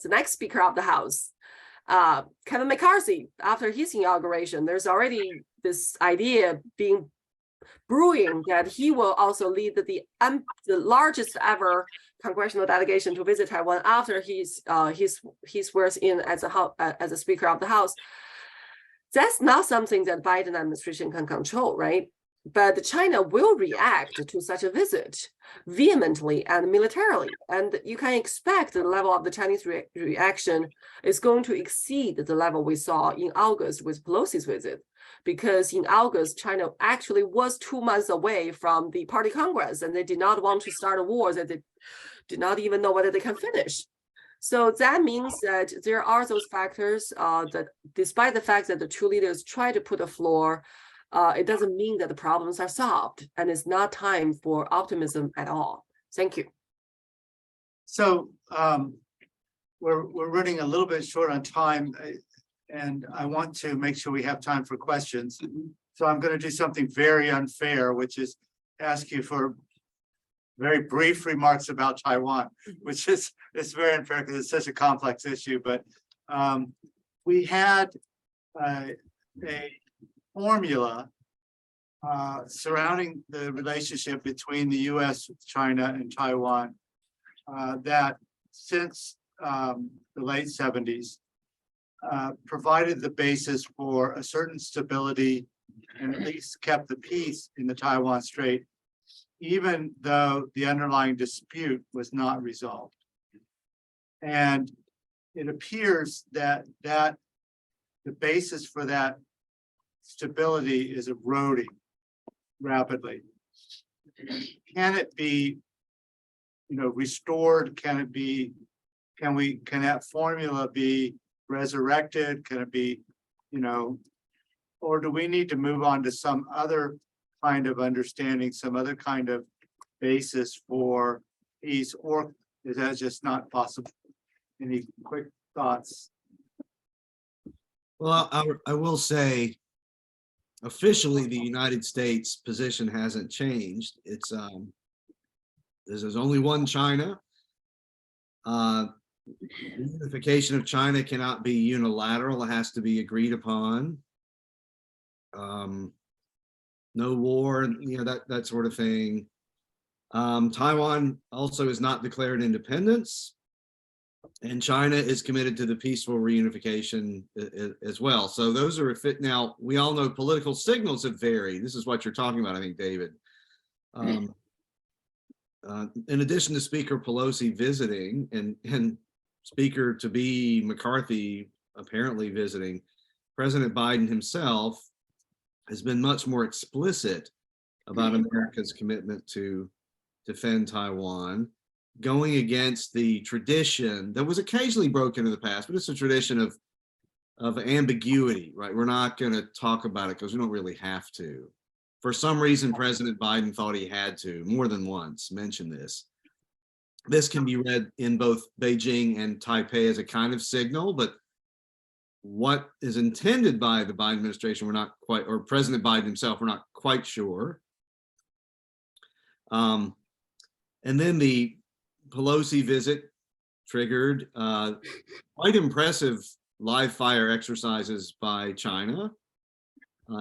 the next Speaker of the House, Kevin McCarthy, after his inauguration, there's already this idea being brewing that he will also lead the largest ever congressional delegation to visit Taiwan after he swears in as a Speaker of the House. That's not something that Biden administration can control, right? But China will react to such a visit vehemently and militarily. And you can expect the level of the Chinese reaction is going to exceed the level we saw in August with Pelosi's visit. Because in August, China actually was 2 months away from the Party Congress, and they did not want to start a war that they did not even know whether they can finish. So that means that there are those factors that despite the fact that the two leaders try to put a floor, it doesn't mean that the problems are solved, and it's not time for optimism at all. Thank you. So we're running a little bit short on time, and I want to make sure we have time for questions. So I'm going to do something very unfair, which is ask you for very brief remarks about Taiwan, which is it's very unfair because it's such a complex issue. But we had a formula surrounding the relationship between the US, China, and Taiwan that since the late 70s provided the basis for a certain stability and at least kept the peace in the Taiwan Strait, even though the underlying dispute was not resolved. And it appears that the basis for that stability is eroding rapidly. Can it be, restored? Can that formula be resurrected? Can it be, or do we need to move on to some other kind of understanding, some other kind of basis for peace, or is that just not possible? Any quick thoughts? Well, I will say, officially, the United States position hasn't changed. It's there's only one China. Unification of China cannot be unilateral; it has to be agreed upon. No war, that sort of thing. Taiwan also has not declared independence, and China is committed to the peaceful reunification as well. So those are fit. Now, we all know political signals have varied. This is what you're talking about, I think, David. In addition to Speaker Pelosi visiting and Speaker-to-be McCarthy apparently visiting, President Biden himself has been much more explicit about America's commitment to defend Taiwan, going against the tradition that was occasionally broken in the past, but it's a tradition of ambiguity, right? We're not going to talk about it because we don't really have to. For some reason, President Biden thought he had to more than once mention this. This can be read in both Beijing and Taipei as a kind of signal, but what is intended by the Biden administration, we're not quite, or President Biden himself, we're not quite sure. And then the Pelosi visit triggered quite impressive live fire exercises by China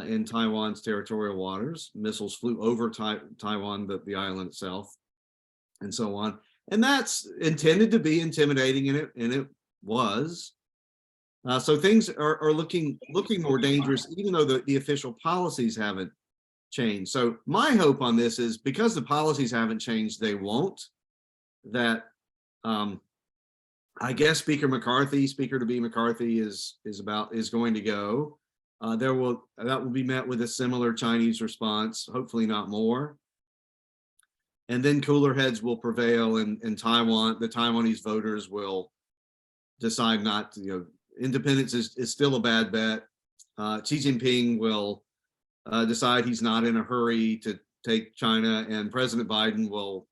in Taiwan's territorial waters. Missiles flew over Taiwan, the island itself, and so on. And that's intended to be intimidating, and it was. So things are looking more dangerous, even though the official policies haven't changed. So my hope on this is because the policies haven't changed, they won't. that I guess Speaker to be McCarthy is going to go. That will be met with a similar Chinese response, hopefully not more. And then cooler heads will prevail in Taiwan. The Taiwanese voters will decide not to, independence is still a bad bet. Xi Jinping will decide he's not in a hurry to take China, and President Biden will,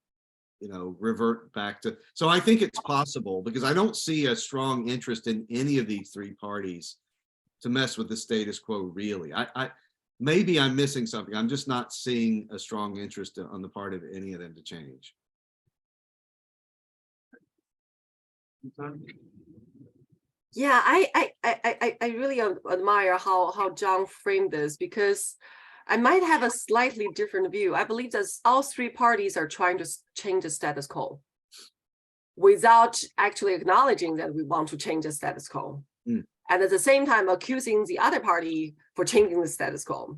revert back to. So I think it's possible, because I don't see a strong interest in any of these three parties to mess with the status quo, really. Maybe I'm missing something. I'm just not seeing a strong interest on the part of any of them to change. Yeah, I really admire how John framed this, because I might have a slightly different view. I believe that all three parties are trying to change the status quo without actually acknowledging that we want to change the status quo. And at the same time accusing the other party for changing the status quo.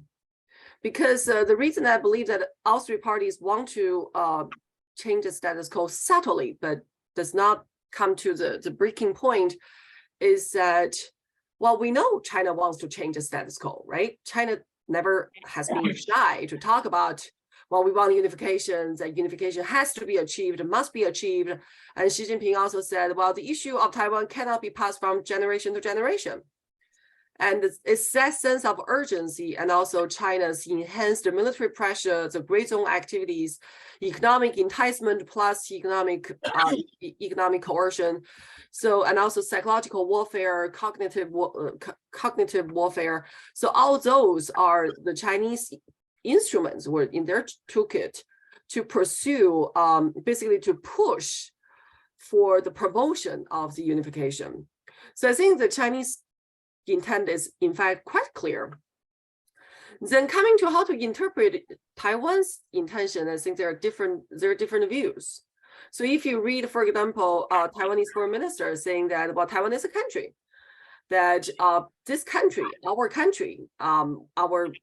Because the reason I believe that all three parties want to change the status quo subtly, but does not come to the breaking point, is that, well, we know China wants to change the status quo, right? China never has been shy to talk about, well, we want unification, that unification has to be achieved, must be achieved. And Xi Jinping also said, well, the issue of Taiwan cannot be passed from generation to generation. And it's that sense of urgency, and also China's enhanced military pressure, the gray zone activities, economic enticement plus economic coercion, so, and also psychological warfare, cognitive warfare. So all those are the Chinese instruments were in their toolkit to pursue, basically to push for the promotion of the unification. So I think the Chinese intent is in fact quite clear. Then coming to how to interpret Taiwan's intention, I think there are different views. So if you read, for example, Taiwanese foreign minister saying that, well, Taiwan is a country, that this country, our country, our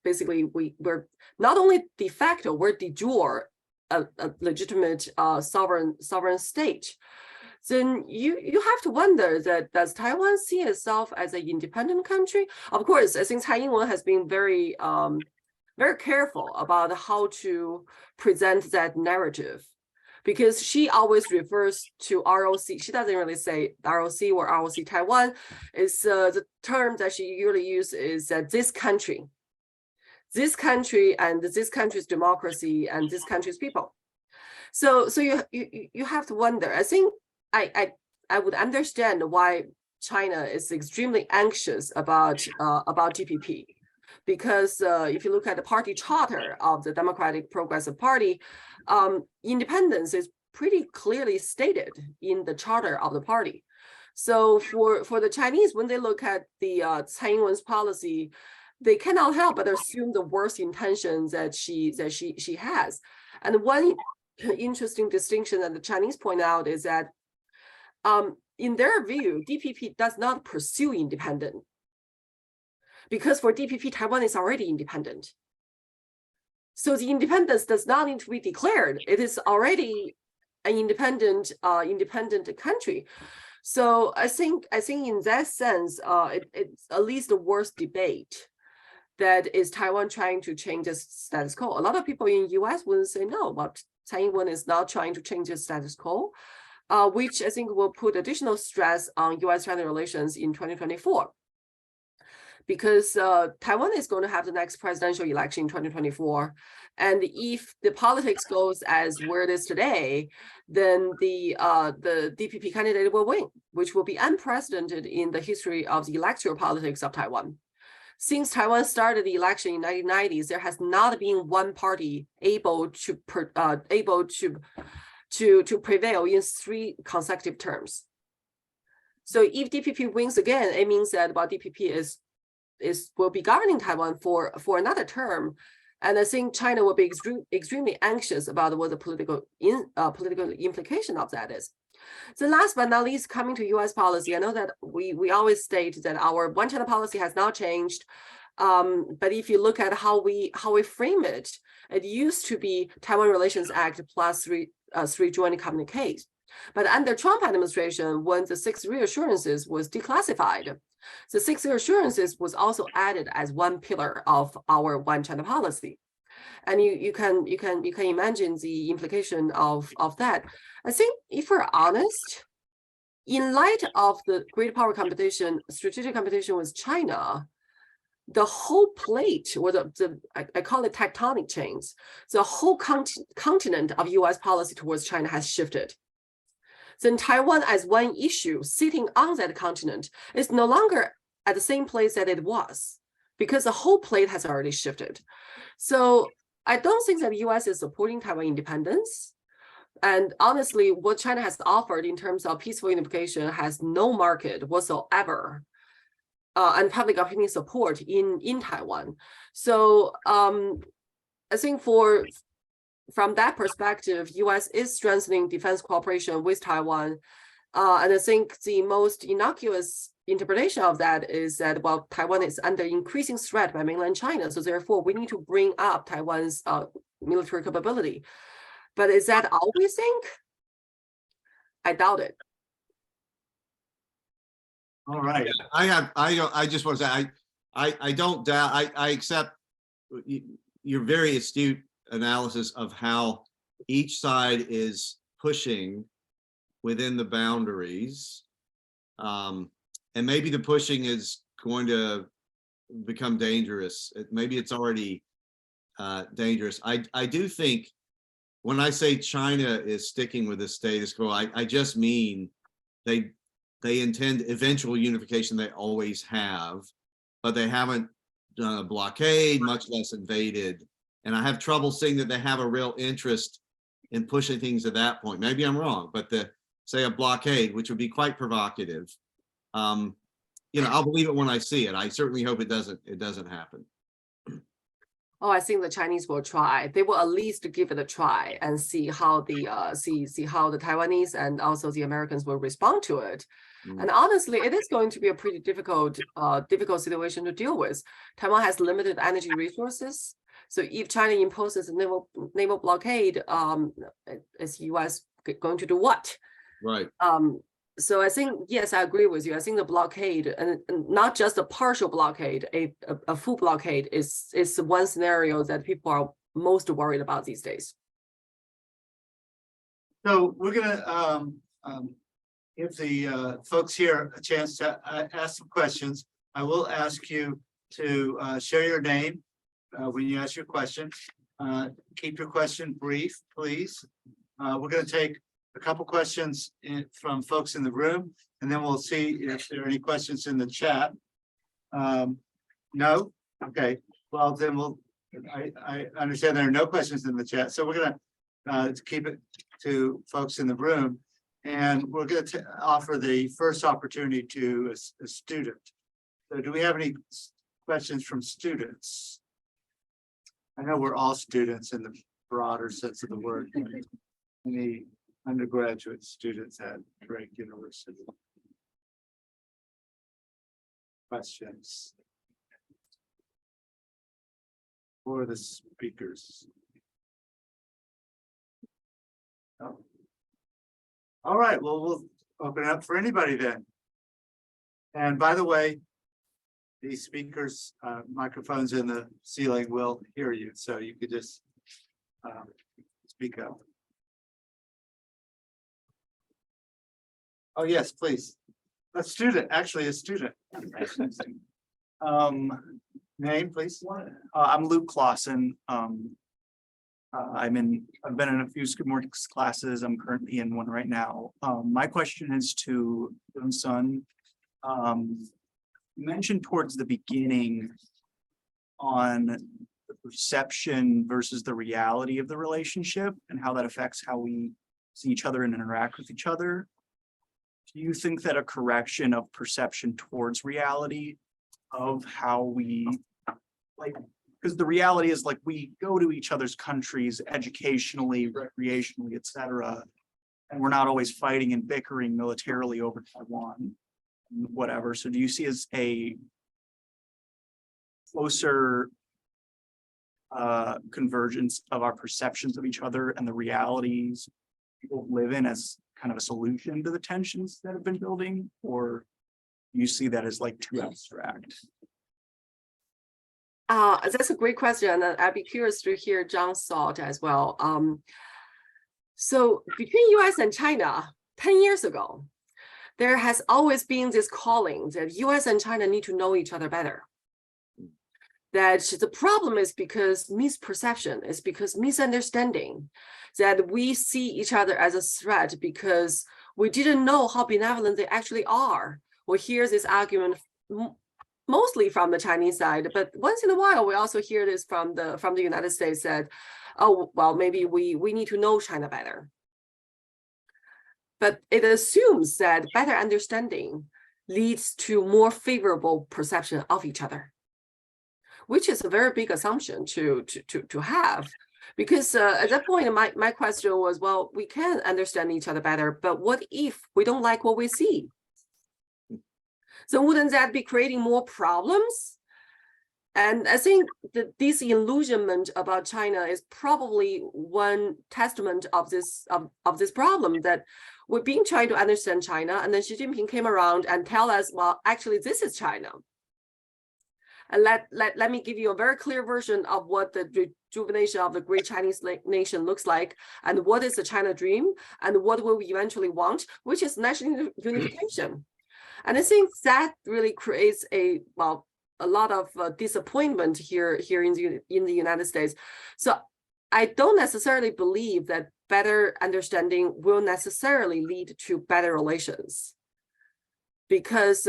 basically we're not only de facto, we're de jure a legitimate sovereign state. Then you have to wonder that, does Taiwan see itself as an independent country? Of course, I think Tsai Ing-wen has been very careful about how to present that narrative, because she always refers to ROC. She doesn't really say ROC or ROC Taiwan. It's the term that she usually uses is that this country and this country's democracy and this country's people. So you have to wonder. I think I would understand why China is extremely anxious about DPP, because if you look at the party charter of the Democratic Progressive Party, independence is pretty clearly stated in the charter of the party. So for the Chinese, when they look at the Tsai Ing-wen's policy, they cannot help but assume the worst intentions that she has. And one interesting distinction that the Chinese point out is that in their view, DPP does not pursue independence, because for DPP, Taiwan is already independent. So the independence does not need to be declared. It is already an independent country. So I think in that sense, it's at least the worst debate. That is Taiwan trying to change the status quo. A lot of people in the US will say no, but Tsai Ing-wen is not trying to change the status quo, which I think will put additional stress on US-China relations in 2024. Because Taiwan is going to have the next presidential election in 2024. And if the politics goes as where it is today, then the DPP candidate will win, which will be unprecedented in the history of the electoral politics of Taiwan. Since Taiwan started the election in the 1990s, there has not been one party able to prevail in 3 consecutive terms. So if DPP wins again, it means that DPP will be governing Taiwan for another term, and I think China will be extremely anxious about what the political implication of that is. So last but not least, coming to U.S. policy, I know that we always state that our one China policy has not changed, but if you look at how we frame it, it used to be Taiwan Relations Act plus three joint communiques. But under Trump administration, when the 6 reassurances was declassified, the 6 reassurances was also added as one pillar of our one China policy. And you can imagine the implication of that. I think if we're honest, in light of the great power competition, strategic competition with China, the whole plate, or I call it tectonic chains, the whole continent of US policy towards China has shifted. Then Taiwan as one issue sitting on that continent is no longer at the same place that it was, because the whole plate has already shifted. So I don't think that the US is supporting Taiwan independence. And honestly, what China has offered in terms of peaceful unification has no market whatsoever, and public opinion support in Taiwan. So I think from that perspective, US is strengthening defense cooperation with Taiwan. And I think the most innocuous interpretation of that is that, well, Taiwan is under increasing threat by mainland China. So therefore, we need to bring up Taiwan's military capability. But is that all we think? I doubt it. All right. I just want to say, I don't doubt, I accept your very astute analysis of how each side is pushing within the boundaries. And maybe the pushing is going to become dangerous. Maybe it's already dangerous. I do think when I say China is sticking with the status quo, I just mean they intend eventual unification. They always have, but they haven't done a blockade, much less invaded. And I have trouble seeing that they have a real interest in pushing things at that point. Maybe I'm wrong, but say a blockade, which would be quite provocative. I'll believe it when I see it. I certainly hope it doesn't happen. Oh, I think the Chinese will try. They will at least give it a try and see how the see how the Taiwanese and also the Americans will respond to it. And honestly, it is going to be a pretty difficult situation to deal with. Taiwan has limited energy resources. So if China imposes a naval blockade, is US going to do what? Right. So I think, yes, I agree with you. I think the blockade, and not just a partial blockade, a full blockade is one scenario that people are most worried about these days. So we're gonna give the folks here a chance to ask some questions. I will ask you to share your name when you ask your question. Keep your question brief, please. We're going to take a couple questions from folks in the room, and then we'll see if there are any questions in the chat. No? Okay. Well, then I understand there are no questions in the chat. So we're going to keep it to folks in the room, and we're going to offer the first opportunity to a student. So do we have any questions from students? I know we're all students in the broader sense of the word. Any undergraduate students at Drake University? Questions for the speakers? No. All right, well, we'll open it up for anybody then. And by the way, the speakers' microphones in the ceiling will hear you, so you could just speak up. Oh, yes, please. A student, actually a student. Name, please. I'm Luke Clausen. I've been in a few Skidmore classes. I'm currently in one right now. My question is to Stimson. You mentioned towards the beginning on the perception versus the reality of the relationship and how that affects how we see each other and interact with each other. Do you think that a correction of perception towards reality of how we, like, because the reality is, like, we go to each other's countries educationally, recreationally, etc., and we're not always fighting and bickering militarily over Taiwan, whatever. So do you see as a closer convergence of our perceptions of each other and the realities people live in as kind of a solution to the tensions that have been building, or you see that as like too abstract? That's a great question, and I'd be curious to hear John's thought as well. So between US and China, 10 years ago, there has always been this calling that US and China need to know each other better. That the problem is because misperception, is because misunderstanding, that we see each other as a threat because we didn't know how benevolent they actually are. We hear this argument mostly from the Chinese side, but once in a while we also hear this from the United States that, oh, well, maybe we need to know China better. But it assumes that better understanding leads to more favorable perception of each other, which is a very big assumption to have. Because at that point, my question was, well, we can understand each other better, but what if we don't like what we see? So wouldn't that be creating more problems? And I think that this illusionment about China is probably one testament of this problem, that we've been trying to understand China, and then Xi Jinping came around and tell us, well, actually, this is China. And let me give you a very clear version of what the rejuvenation of the great Chinese nation looks like, and what is the China dream, and what will we eventually want, which is national unification. And I think that really creates a lot of disappointment here in the United States. So I don't necessarily believe that better understanding will necessarily lead to better relations. Because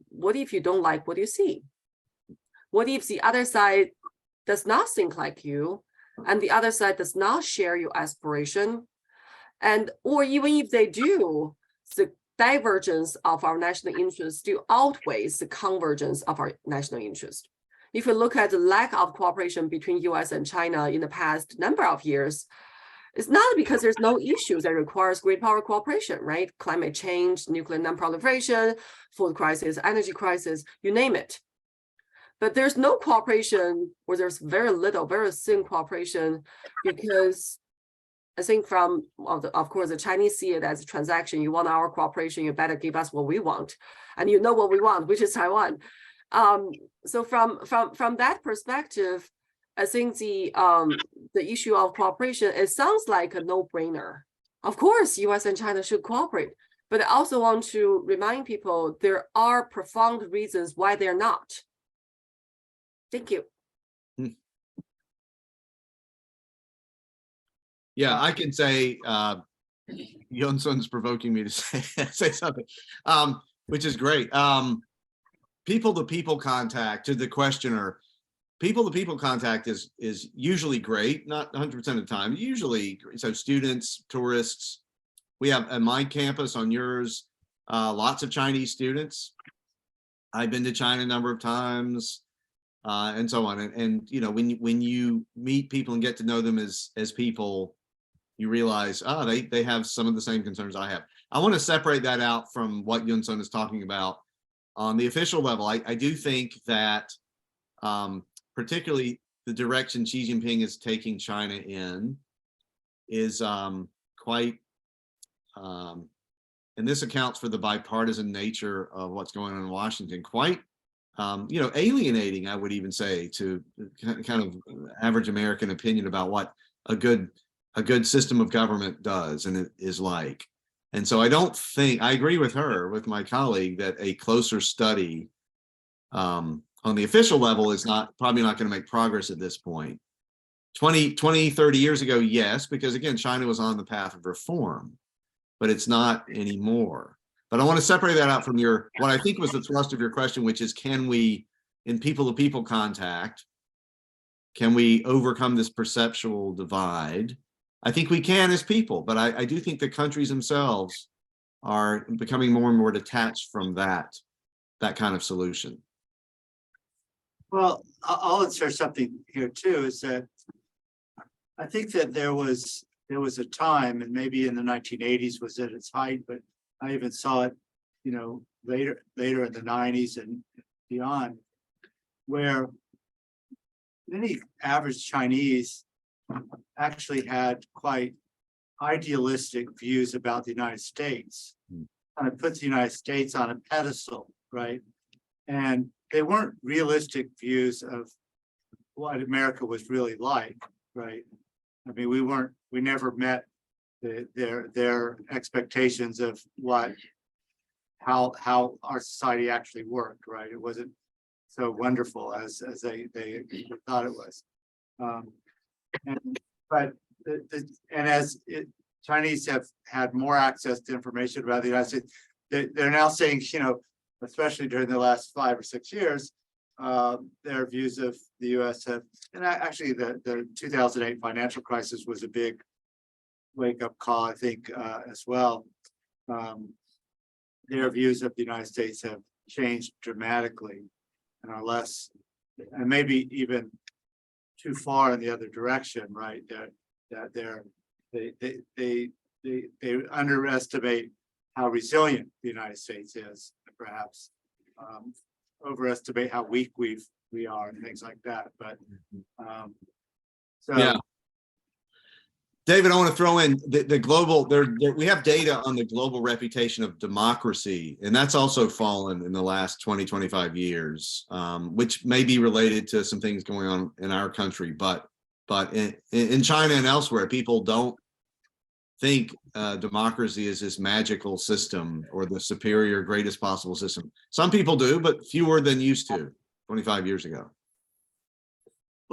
what if you don't like what you see? What if the other side does not think like you, and the other side does not share your aspiration? And or even if they do, the divergence of our national interest still outweighs the convergence of our national interest. If we look at the lack of cooperation between US and China in the past number of years, it's not because there's no issues that requires great power cooperation, right? Climate change, nuclear non-proliferation, food crisis, energy crisis, you name it. But there's no cooperation, or there's very little, very thin cooperation, because I think of course, the Chinese see it as a transaction. You want our cooperation, you better give us what we want. And you know what we want, which is Taiwan. So from that perspective, I think the issue of cooperation, it sounds like a no-brainer. Of course, US and China should cooperate, but I also want to remind people there are profound reasons why they're not. Thank you. Yeah, I can say Yunsun's provoking me to say something, which is great. People-to-people contact, to the questioner, people-to-people contact is usually great, not 100% of the time, usually. So students, tourists, we have at my campus, on yours, lots of Chinese students. I've been to China a number of times, and so on. And you know, when you meet people and get to know them as people, you realize, they have some of the same concerns I have. I want to separate that out from what Yunsun is talking about. On the official level, I do think that particularly the direction Xi Jinping is taking China in is quite, and this accounts for the bipartisan nature of what's going on in Washington, quite alienating, I would even say, to kind of average American opinion about what a good system of government does and it is like. And so I agree with her, with my colleague, that a closer study on the official level is probably not going to make progress at this point. 20, 30 years ago, yes, because again, China was on the path of reform, but it's not anymore. But I want to separate that out from what I think was the thrust of your question, which is, can we, in people-to-people contact, can we overcome this perceptual divide? I think we can as people, but I do think the countries themselves are becoming more and more detached from that kind of solution. Well, I'll insert something here too, is that I think that there was a time, and maybe in the 1980s was at its height, but I even saw it, later in the 90s and beyond, where many average Chinese actually had quite idealistic views about the United States, Hmm. kind of puts the United States on a pedestal, right? And they weren't realistic views of what America was really like, right? I mean, we never met their expectations of how our society actually worked, right? It wasn't so wonderful as they thought it was. Chinese have had more access to information about the United States, they're now saying, you know, especially during the last 5 or 6 years, their views of the U.S. have, and actually the 2008 financial crisis was a big wake-up call, I think, as well. Their views of the United States have changed dramatically and are less, and maybe even too far in the other direction, right? They underestimate how resilient the United States is, perhaps overestimate how weak we are and things like that. But so Yeah. David, I want to throw in the global, we have data on the global reputation of democracy, and that's also fallen in the last 20, 25 years, which may be related to some things going on in our country. But in China and elsewhere, people don't think democracy is this magical system or the superior, greatest possible system. Some people do, but fewer than used to 25 years ago.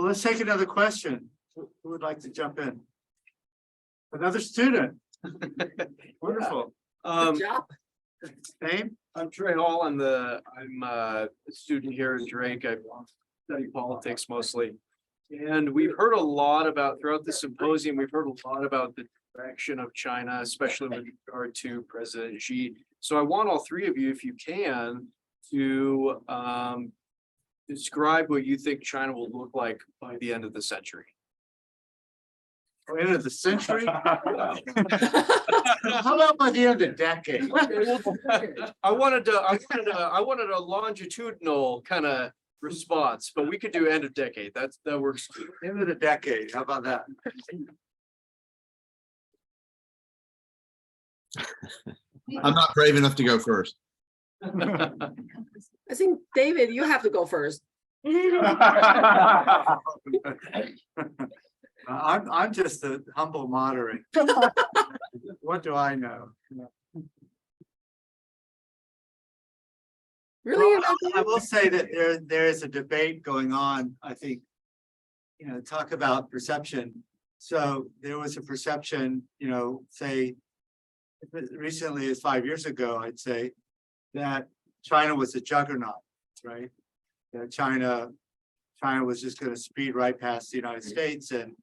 well, let's take another question. Who would like to jump in? Another student. Wonderful. Good job. Name? I'm Trey Hall. I'm a student here at Drake. I study politics mostly. And we've heard a lot about throughout the symposium, we've heard a lot about the direction of China, especially with regard to President Xi. So I want all three of you, if you can, to describe what you think China will look like by the end of the century. End of the century? How about by the end of the decade? I wanted a longitudinal kind of response, but we could do end of decade. That works. End of the decade, how about that? I'm not brave enough to go first. I think, David, you have to go first. I'm just a humble moderator. What do I know? Really? Well, I will say that there is a debate going on, I think, you know, talk about perception. So there was a perception, you know, say recently as 5 years ago, I'd say that China was a juggernaut, right? That China was just going to speed right past the United States, and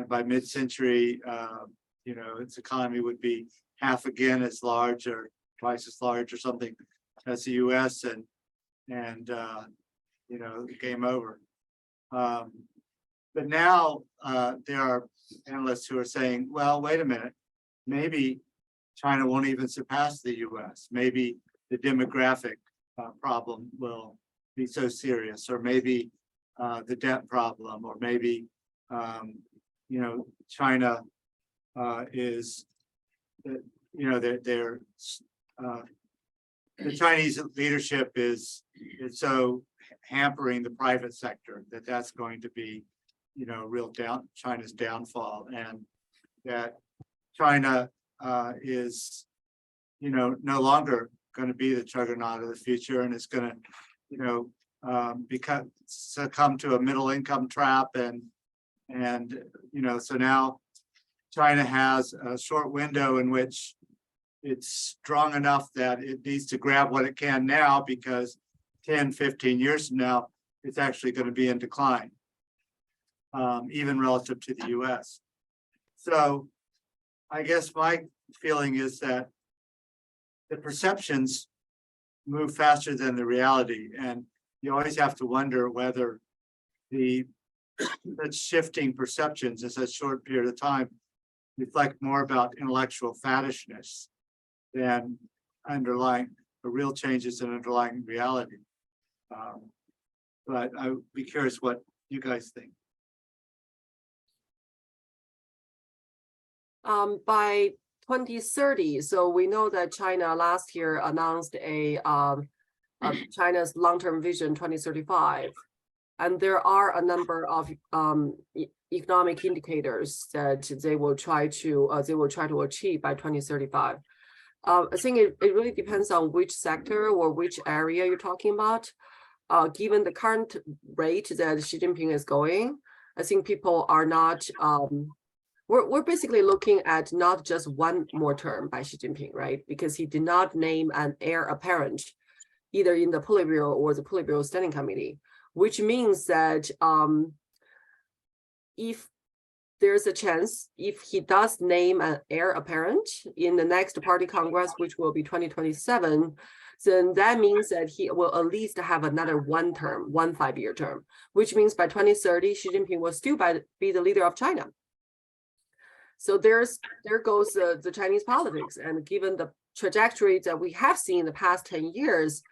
by mid-century, you know, its economy would be half again as large or twice as large or something as the U.S. and you know, game over. But now there are analysts who are saying, well, wait a minute, maybe China won't even surpass the U.S. Maybe the demographic problem will be so serious, or maybe the debt problem, or maybe you know, China is, you know, the Chinese leadership is so hampering the private sector that that's going to be, you know, China's downfall, and that China is, you know, no longer going to be the juggernaut of the future, and it's going to, you know, succumb to a middle income trap, and you know, so now China has a short window in which it's strong enough that it needs to grab what it can now, because 10, 15 years from now, it's actually going to be in decline, even relative to the US. So I guess my feeling is that the perceptions move faster than the reality, and you always have to wonder whether the shifting perceptions in such a short period of time reflect more about intellectual faddishness than underlying real changes in underlying reality. But I would be curious what you guys think. by 2030. So we know that China last year announced China's long-term vision 2035. And there are a number of economic indicators that they will try to achieve by 2035. I think it really depends on which sector or which area you're talking about. Given the current rate that Xi Jinping is going, I think people are not. We're basically looking at not just one more term by Xi Jinping, right? Because he did not name an heir apparent, either in the Politburo or the Politburo Standing Committee, which means that if there's a chance, if he does name an heir apparent in the next party congress, which will be 2027, then that means that he will at least have another one 5-year term, which means by 2030, Xi Jinping will still be the leader of China. So there goes the Chinese politics. And given the trajectory that we have seen in the past 10 years,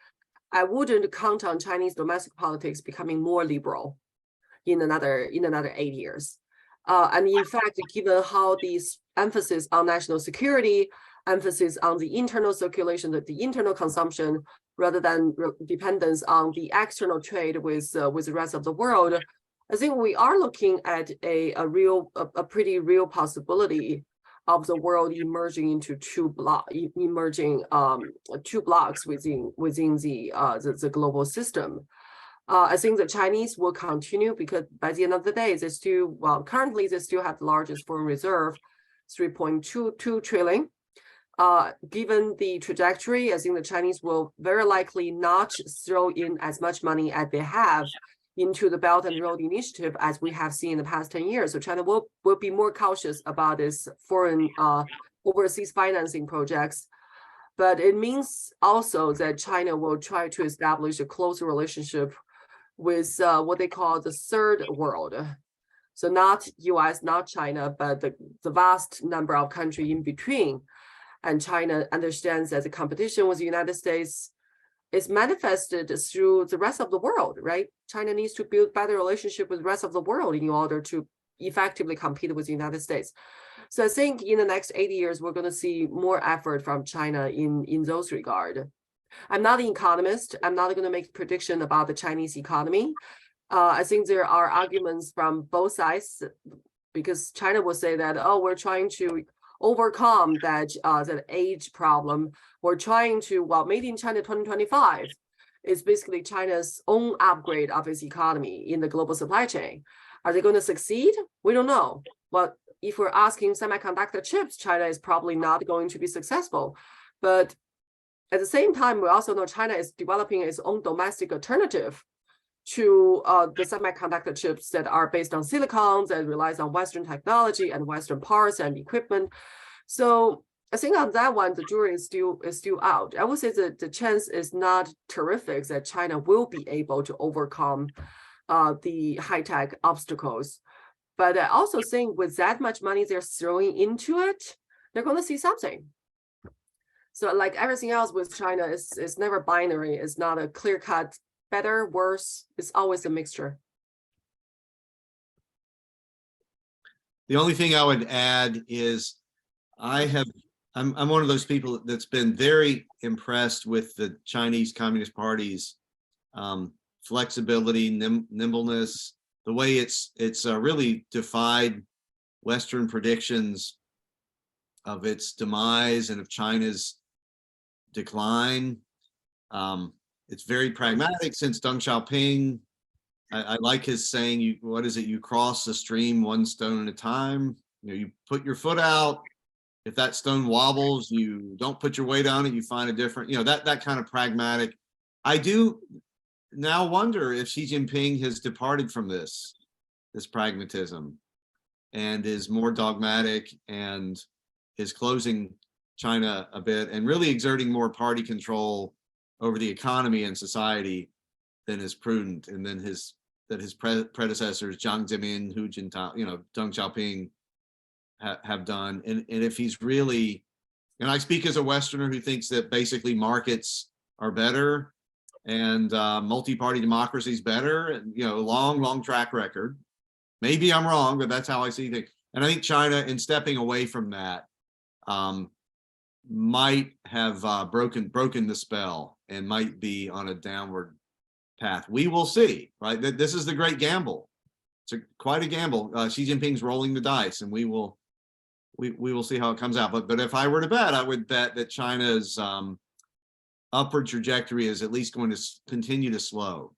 I wouldn't count on Chinese domestic politics becoming more liberal in another 8 years. And in fact, given how these emphasis on national security, emphasis on the internal circulation, the internal consumption, rather than dependence on the external trade with the rest of the world, I think we are looking at a pretty real possibility of the world emerging into two blocks within the global system. I think the Chinese will continue because by the end of the day, currently they still have the largest foreign reserve, 3.22 trillion. Given the trajectory, I think the Chinese will very likely not throw in as much money as they have into the Belt and Road Initiative as we have seen in the past 10 years. So China will be more cautious about its foreign overseas financing projects. But it means also that China will try to establish a closer relationship with what they call the third world. So not US, not China, but the vast number of countries in between. And China understands that the competition with the United States is manifested through the rest of the world, right? China needs to build better relationship with the rest of the world in order to effectively compete with the United States. So I think in the next 80 years, we're going to see more effort from China in those regards. I'm not an economist. I'm not going to make a prediction about the Chinese economy. I think there are arguments from both sides because China will say that, oh, we're trying to overcome that age problem. We're trying to, Made in China 2025 is basically China's own upgrade of its economy in the global supply chain. Are they going to succeed? We don't know. But if we're asking semiconductor chips, China is probably not going to be successful. But at the same time, we also know China is developing its own domestic alternative to the semiconductor chips that are based on silicon, that relies on Western technology and Western parts and equipment. So I think on that one, the jury is still out. I would say that the chance is not terrific that China will be able to overcome the high-tech obstacles. But I also think with that much money they're throwing into it, they're going to see something. So like everything else with China, it's never binary. It's not a clear-cut better, worse. It's always a mixture. The only thing I would add is I'm one of those people that's been very impressed with the Chinese Communist Party's flexibility, nimbleness, the way it's really defied Western predictions of its demise and of China's decline. It's very pragmatic since Deng Xiaoping. I like his saying, you cross the stream one stone at a time. You put your foot out. If that stone wobbles, you don't put your weight on it, you find a different, that kind of pragmatic. I do now wonder if Xi Jinping has departed from this pragmatism and is more dogmatic and is closing China a bit and really exerting more party control over the economy and society than is prudent, and then his predecessors Jiang Zemin, Hu Jintao, Deng Xiaoping have done. And if he's really, and I speak as a Westerner who thinks that basically markets are better and multi-party democracy is better, and long track record. Maybe I'm wrong, but that's how I see things. And I think China, in stepping away from that, might have broken the spell and might be on a downward path. We will see, right? This is the great gamble. It's quite a gamble. Xi Jinping's rolling the dice, and we will see how it comes out. But if I were to bet, I would bet that China's upward trajectory is at least going to continue to slow.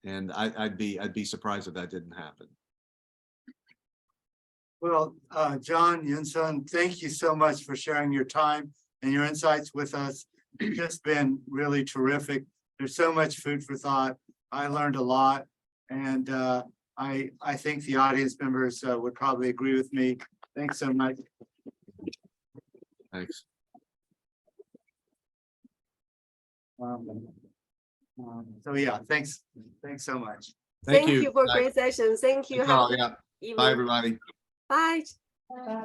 And I'd be surprised if that didn't happen. Well, John, Yun-Sun, thank you so much for sharing your time and your insights with us. It's just been really terrific. There's so much food for thought. I learned a lot, and I think the audience members would probably agree with me. Thanks so much. Thanks. So yeah, thanks so much. Thank you you. for a Bye. great session. Thank you. Thanks Have all, a good yeah. evening. Bye, everybody. Bye. Bye.